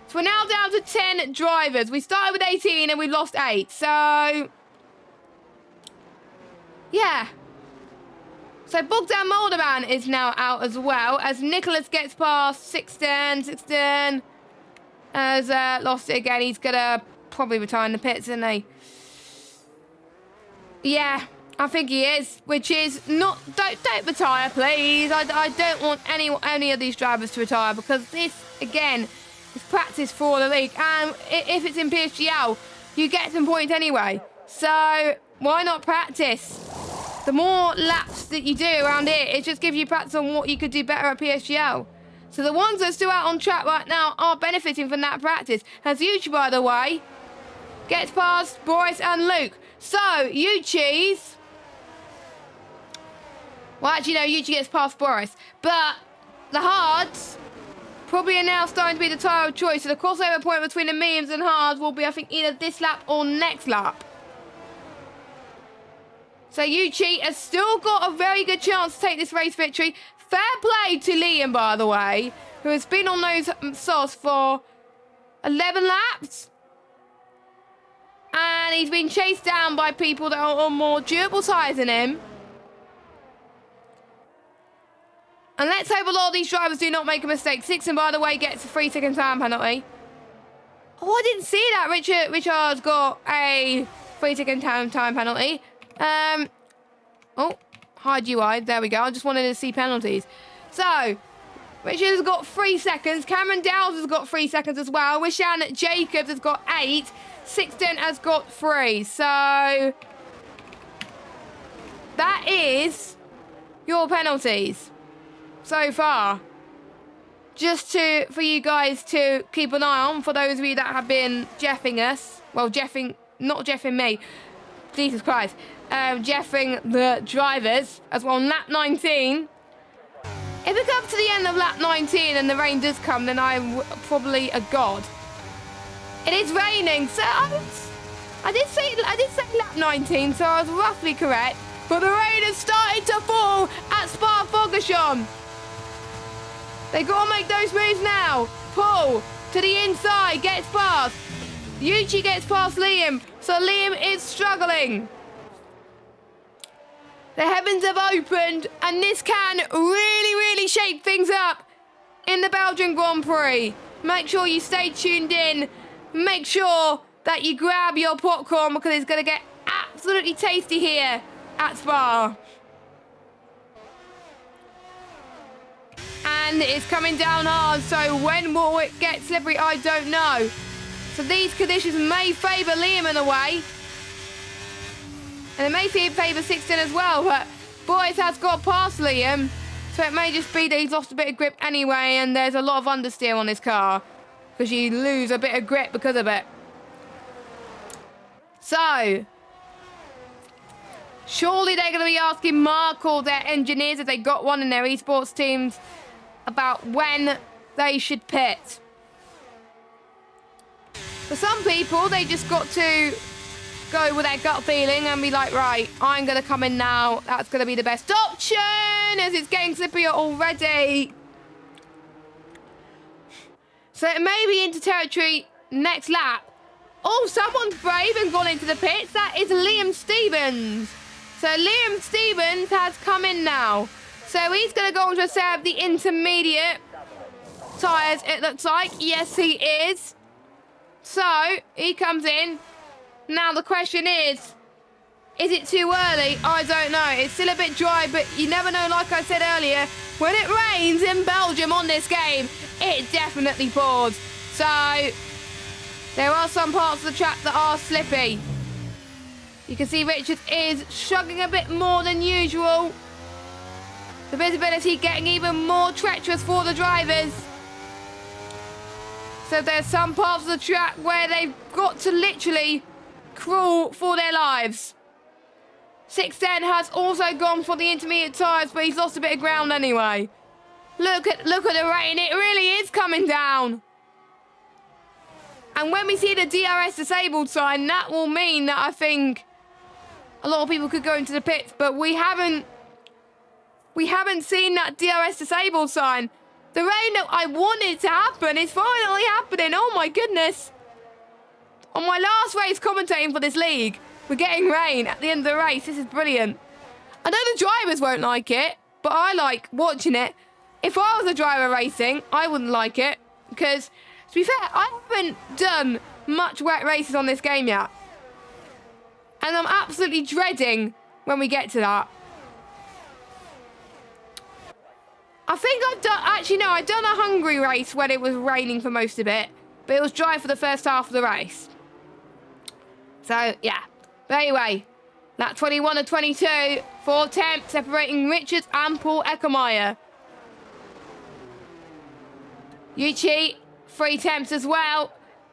Speaker 1: So we're now down to 10 drivers. We started with 18 and we lost 8. So, yeah. So Bogdan Moldovan is now out as well, as Nicholas gets past Sixten. Sixten has lost it again. He's going to probably retire in the pits, isn't he? Yeah, I think he is, which is not... Don't retire, please. I don't want any of these drivers to retire, because this, again, is practice for the league. And if it's in PSGL, you get some points anyway. So why not practice? The more laps that you do around here, it just gives you practice on what you could do better at PSGL. So the ones that are still out on track right now are benefiting from that practice. As Yuchi, by the way, gets past Boris and Luke. So, Yuchi's... Well, actually, no, Yuchi gets past Boris. But the hards probably are now starting to be the tyre of choice. So the crossover point between the mediums and hards will be, I think, either this lap or next lap. So Yuchi has still got a very good chance to take this race victory. Fair play to Liam, by the way, who has been on those sauce for 11 laps. And he's been chased down by people that are on more durable tyres than him. And let's hope a lot of these drivers do not make a mistake. Sixten, by the way, gets a 3-second time penalty. Oh, I didn't see that. Richard's got a 3-second time penalty. Oh, hide UI. There we go. I just wanted to see penalties. So, Richard has got 3 seconds. Cameron Dowles has got 3 seconds as well. Wishan Jacobs has got 8. Sixten has got 3. So, that is your penalties so far. Just for you guys to keep an eye on, for those of you that have been jeffing us. Well, not jeffing me. Jesus Christ. Jeffing the drivers as well on lap 19. If it comes to the end of lap 19 and the rain does come, then I'm probably a god. It is raining, so I did say lap 19, so I was roughly correct. But the rain has started to fall at Spa-Francorchamps. They got to make those moves now. Pull to the inside, gets past. Yuchi gets past Liam, so Liam is struggling. The heavens have opened, and this can really shake things up in the Belgian Grand Prix. Make sure you stay tuned in. Make sure that you grab your popcorn, because it's going to get absolutely tasty here at Spa. And it's coming down hard, so when will it get slippery? I don't know. So these conditions may favour Liam in a way. And it may favour Sixten as well, but Boris has got past Liam. So it may just be that he's lost a bit of grip anyway, and there's a lot of understeer on his car, because you lose a bit of grip because of it. So, surely they're going to be asking Mark or their engineers, if they got one in their esports teams, about when they should pit. For some people, they just got to go with their gut feeling and be like, right, I'm going to come in now. That's going to be the best option, as it's getting slippier already. So it may be into territory next lap. Oh, someone's brave and gone into the pits. That is Liam Stevens. So Liam Stevens has come in now. So he's going to go on to set up the intermediate tyres, it looks like. Yes, he is. So he comes in. Now the question is it too early? I don't know. It's still a bit dry, but you never know. Like I said earlier, when it rains in Belgium on this game, it definitely pours. So there are some parts of the track that are slippy. You can see Richard is struggling a bit more than usual. The visibility getting even more treacherous for the drivers. So there's some parts of the track where they've got to literally crawl for their lives. 610 has also gone for the intermediate tyres, but he's lost a bit of ground anyway. Look at the rain. It really is coming down. And when we see the DRS disabled sign, that will mean that I think a lot of people could go into the pits, but we haven't seen that DRS disabled sign. The rain that I wanted to happen is finally happening. Oh my goodness. On my last race commentating for this league, we're getting rain at the end of the race. This is brilliant. I know the drivers won't like it, but I like watching it. If I was a driver racing, I wouldn't like it. Because, to be fair, I haven't done much wet races on this game yet. And I'm absolutely dreading when we get to that. I think I've done... Actually, no, I've done a Hungary race when it was raining for most of it. But it was dry for the first half of the race. So, yeah. But anyway, lap 21 and 22. 4 tenths separating Richards and Paul Eckermeyer. Yuichi, 3 tenths as well.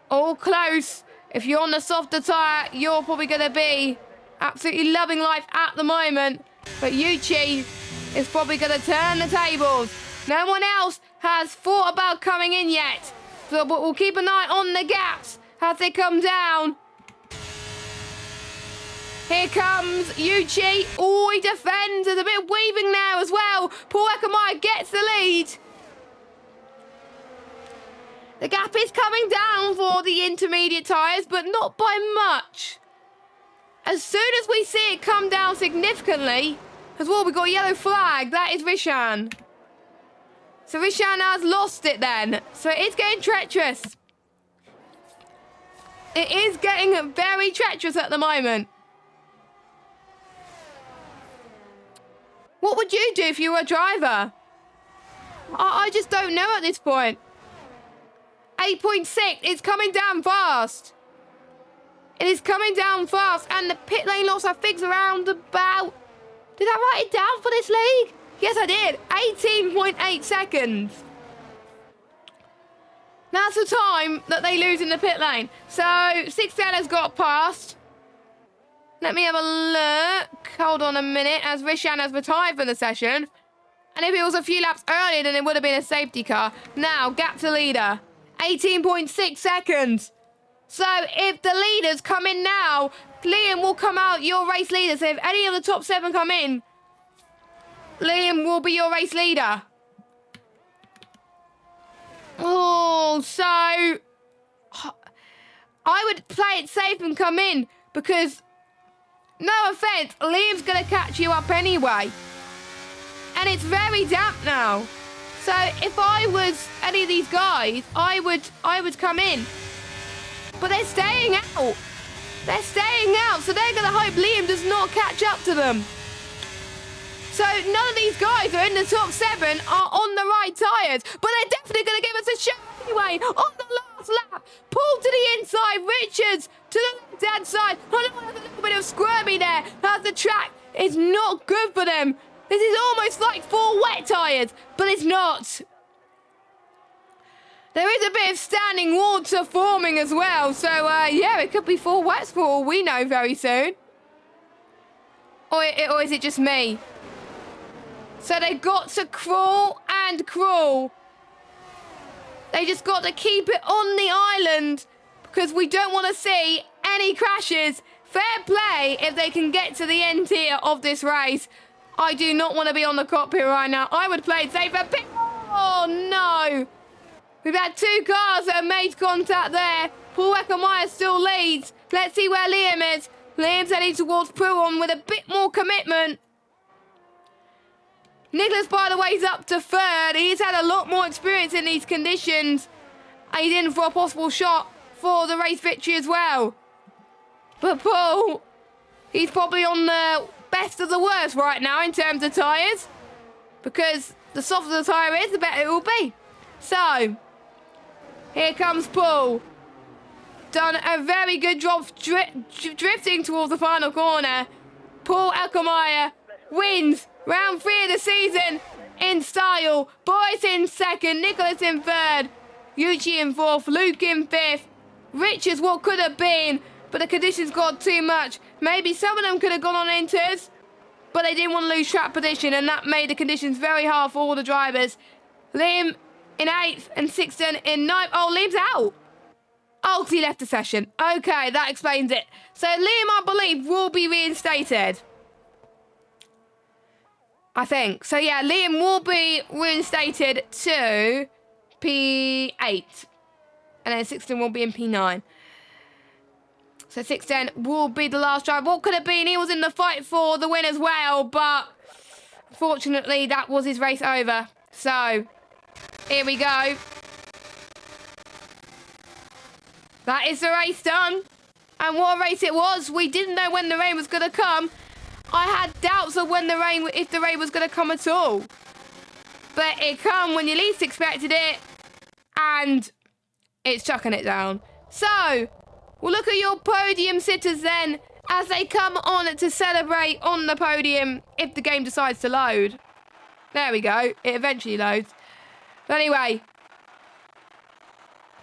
Speaker 1: All close. If you're on the softer tyre, you're probably going to be absolutely loving life at the moment. But Yuichi is probably going to turn the tables. No one else has thought about coming in yet. So, but we'll keep an eye on the gaps as they come down. Here comes Yuichi. Oh, he defends. There's a bit of weaving there as well. Paul Eckermeyer gets the lead. The gap is coming down for the intermediate tyres, but not by much. As soon as we see it come down significantly, as well, we've got a yellow flag. That is Rishan. So Rishan has lost it then. So it's getting treacherous. It is getting very treacherous at the moment. What would you do if you were a driver? I just don't know at this point. 8.6, it's coming down fast. It is coming down fast, and the pit lane loss, I think, is around about... Did I write it down for this league? Yes, I did. 18.8 seconds. That's the time that they lose in the pit lane. So, 610 has got past. Let me have a look. Hold on a minute, as Rishan has retired for the session. And if it was a few laps earlier, then it would have been a safety car. Now, gap to leader. 18.6 seconds. So if the leaders come in now, Liam will come out your race leader. So if any of the top 7 come in, Liam will be your race leader. Oh, so I would play it safe and come in because, no offense, Liam's going to catch you up anyway. And it's very damp now. So if I was any of these guys, I would come in. But they're staying out. They're staying out, so they're going to hope Liam does not catch up to them. So none of these guys who are in the top 7 are on the right tyres, but they're definitely going to give us a show anyway. On the last lap, Paul to the inside, Richards to the left-hand side. I know there's a little bit of squirmy there, as the track is not good for them. This is almost like 4 wet tyres, but it's not. There is a bit of standing water forming as well, so yeah, it could be 4 wets for all we know very soon. Or is it just me? So they've got to crawl and crawl. They just got to keep it on the island because we don't want to see any crashes. Fair play if they can get to the end here of this race. I do not want to be on the cockpit right now. I would play it safer. Oh, no. We've had 2 cars that have made contact there. Paul Eckermeyer still leads. Let's see where Liam is. Liam's heading towards Pruon with a bit more commitment. Nicholas, by the way, is up to 3rd. He's had a lot more experience in these conditions. And he's in for a possible shot for the race victory as well. But Paul, he's probably on the best of the worst right now in terms of tyres. Because the softer the tyre is, the better it will be. So, here comes Paul. Done a very good job drifting towards the final corner. Paul Eckermeyer wins round 3 of the season in style. Boris in 2nd, Nicholas in 3rd. Yuchi in 4th, Luke in 5th. Richards, what could have been, but the conditions got too much. Maybe some of them could have gone on inters, but they didn't want to lose track position, and that made the conditions very hard for all the drivers. Liam in 8th and Sixton in 9th. Oh, Liam's out. Oh, he left the session. Okay, that explains it. So Liam, I believe, will be reinstated. I think. So yeah, Liam will be reinstated to P8. And then Sixton will be in P9. So Sixton will be the last driver. What could have been? He was in the fight for the win as well, but fortunately that was his race over. So here we go. That is the race done. And what a race it was. We didn't know when the rain was going to come. I had doubts of if the rain was going to come at all. But it come when you least expected it. And it's chucking it down. So, we'll look at your podium sitters then as they come on to celebrate on the podium if the game decides to load. There we go. It eventually loads. But anyway,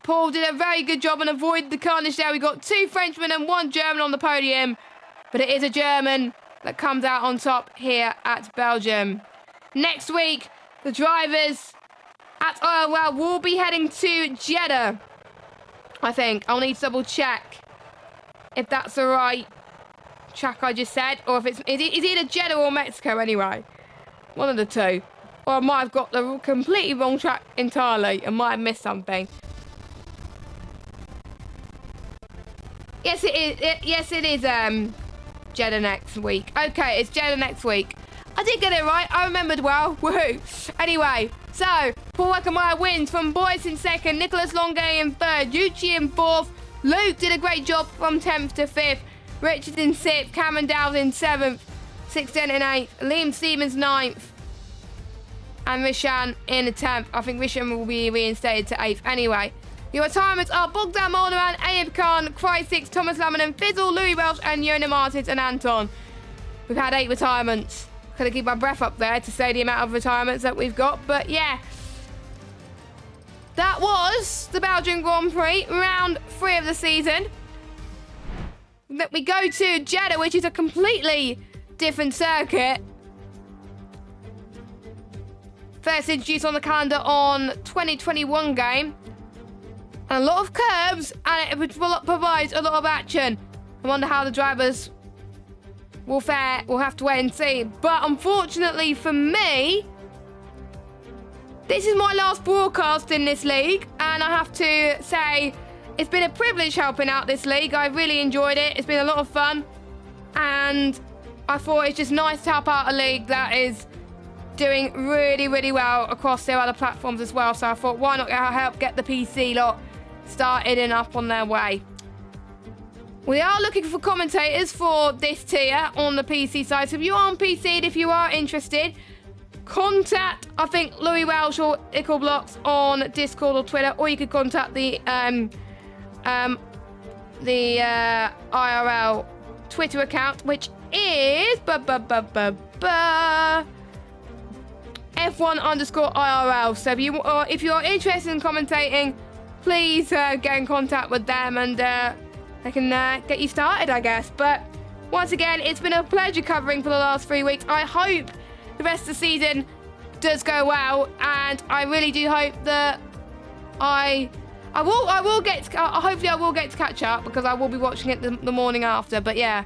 Speaker 1: Paul did a very good job and avoided the carnage there. We got 2 Frenchmen and 1 German on the podium. But it is a German that comes out on top here at Belgium. Next week, the drivers at IRL will be heading to Jeddah. I think. I'll need to double check if that's the right track I just said. Or if it's either Jeddah or Mexico anyway. One of the two. Or I might have got the completely wrong track entirely and might have missed something. Yes, it is. Yes, it is Jeddah next week. Okay, it's Jeddah next week. I did get it right. I remembered well. Woohoo. Anyway, so Paul Weckermeyer wins from Boyce in 2nd, Nicholas Longuet in 3rd, Yuchi in 4th. Luke did a great job from 10th to 5th. Richard in 6th, Cameron Dowd in 7th, Sixton in 8th, Liam Stevens 9th, and Rishan in the 10th. I think Rishan will be reinstated to 8th anyway. Your retirements are Bogdan Moldovan, Ayub Khan, Cry6, Thomas Laminen, Fizzle, Louis Welsh, and Yona Martins and Anton. We've had 8 retirements. Couldn't keep my breath up there to say the amount of retirements that we've got, but yeah. That was the Belgian Grand Prix, round 3 of the season. That we go to Jeddah, which is a completely different circuit. First introduced on the calendar on 2021 game. And a lot of curbs, and it provides a lot of action. I wonder how the drivers will fare. We'll have to wait and see. But unfortunately for me, this is my last broadcast in this league, and I have to say it's been a privilege helping out this league. I really enjoyed it. It's been a lot of fun, and I thought it's just nice to help out a league that is doing really, really well across their other platforms as well. So I thought, why not help get the PC lot started and up on their way. We are looking for commentators for this tier on the PC side. So if you are on PC, if you are interested, contact, I think, Louis Welsh or Ickelblocks on Discord or Twitter, or you could contact the IRL Twitter account, which is F1_IRL. So if you are interested in commentating, please get in contact with them, and they can get you started, I guess. But once again, it's been a pleasure covering for the last 3 weeks. I hope the rest of the season does go well, and I really do hope that hopefully I will get to catch up, because I will be watching it the morning after. But yeah,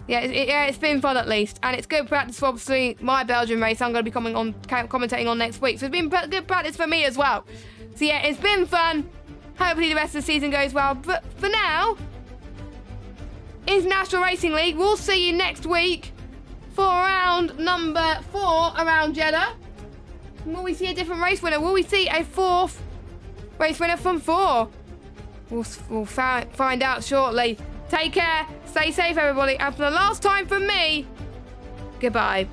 Speaker 1: it's been fun at least, and it's good practice for obviously my Belgian race I'm going to be commentating on next week. So it's been good practice for me as well. So yeah, it's been fun. Hopefully the rest of the season goes well. But for now, International Racing League, we'll see you next week for round number 4 around Jeddah. Will we see a different race winner? Will we see a 4th race winner from 4? We'll find out shortly. Take care. Stay safe, everybody. And for the last time from me, goodbye.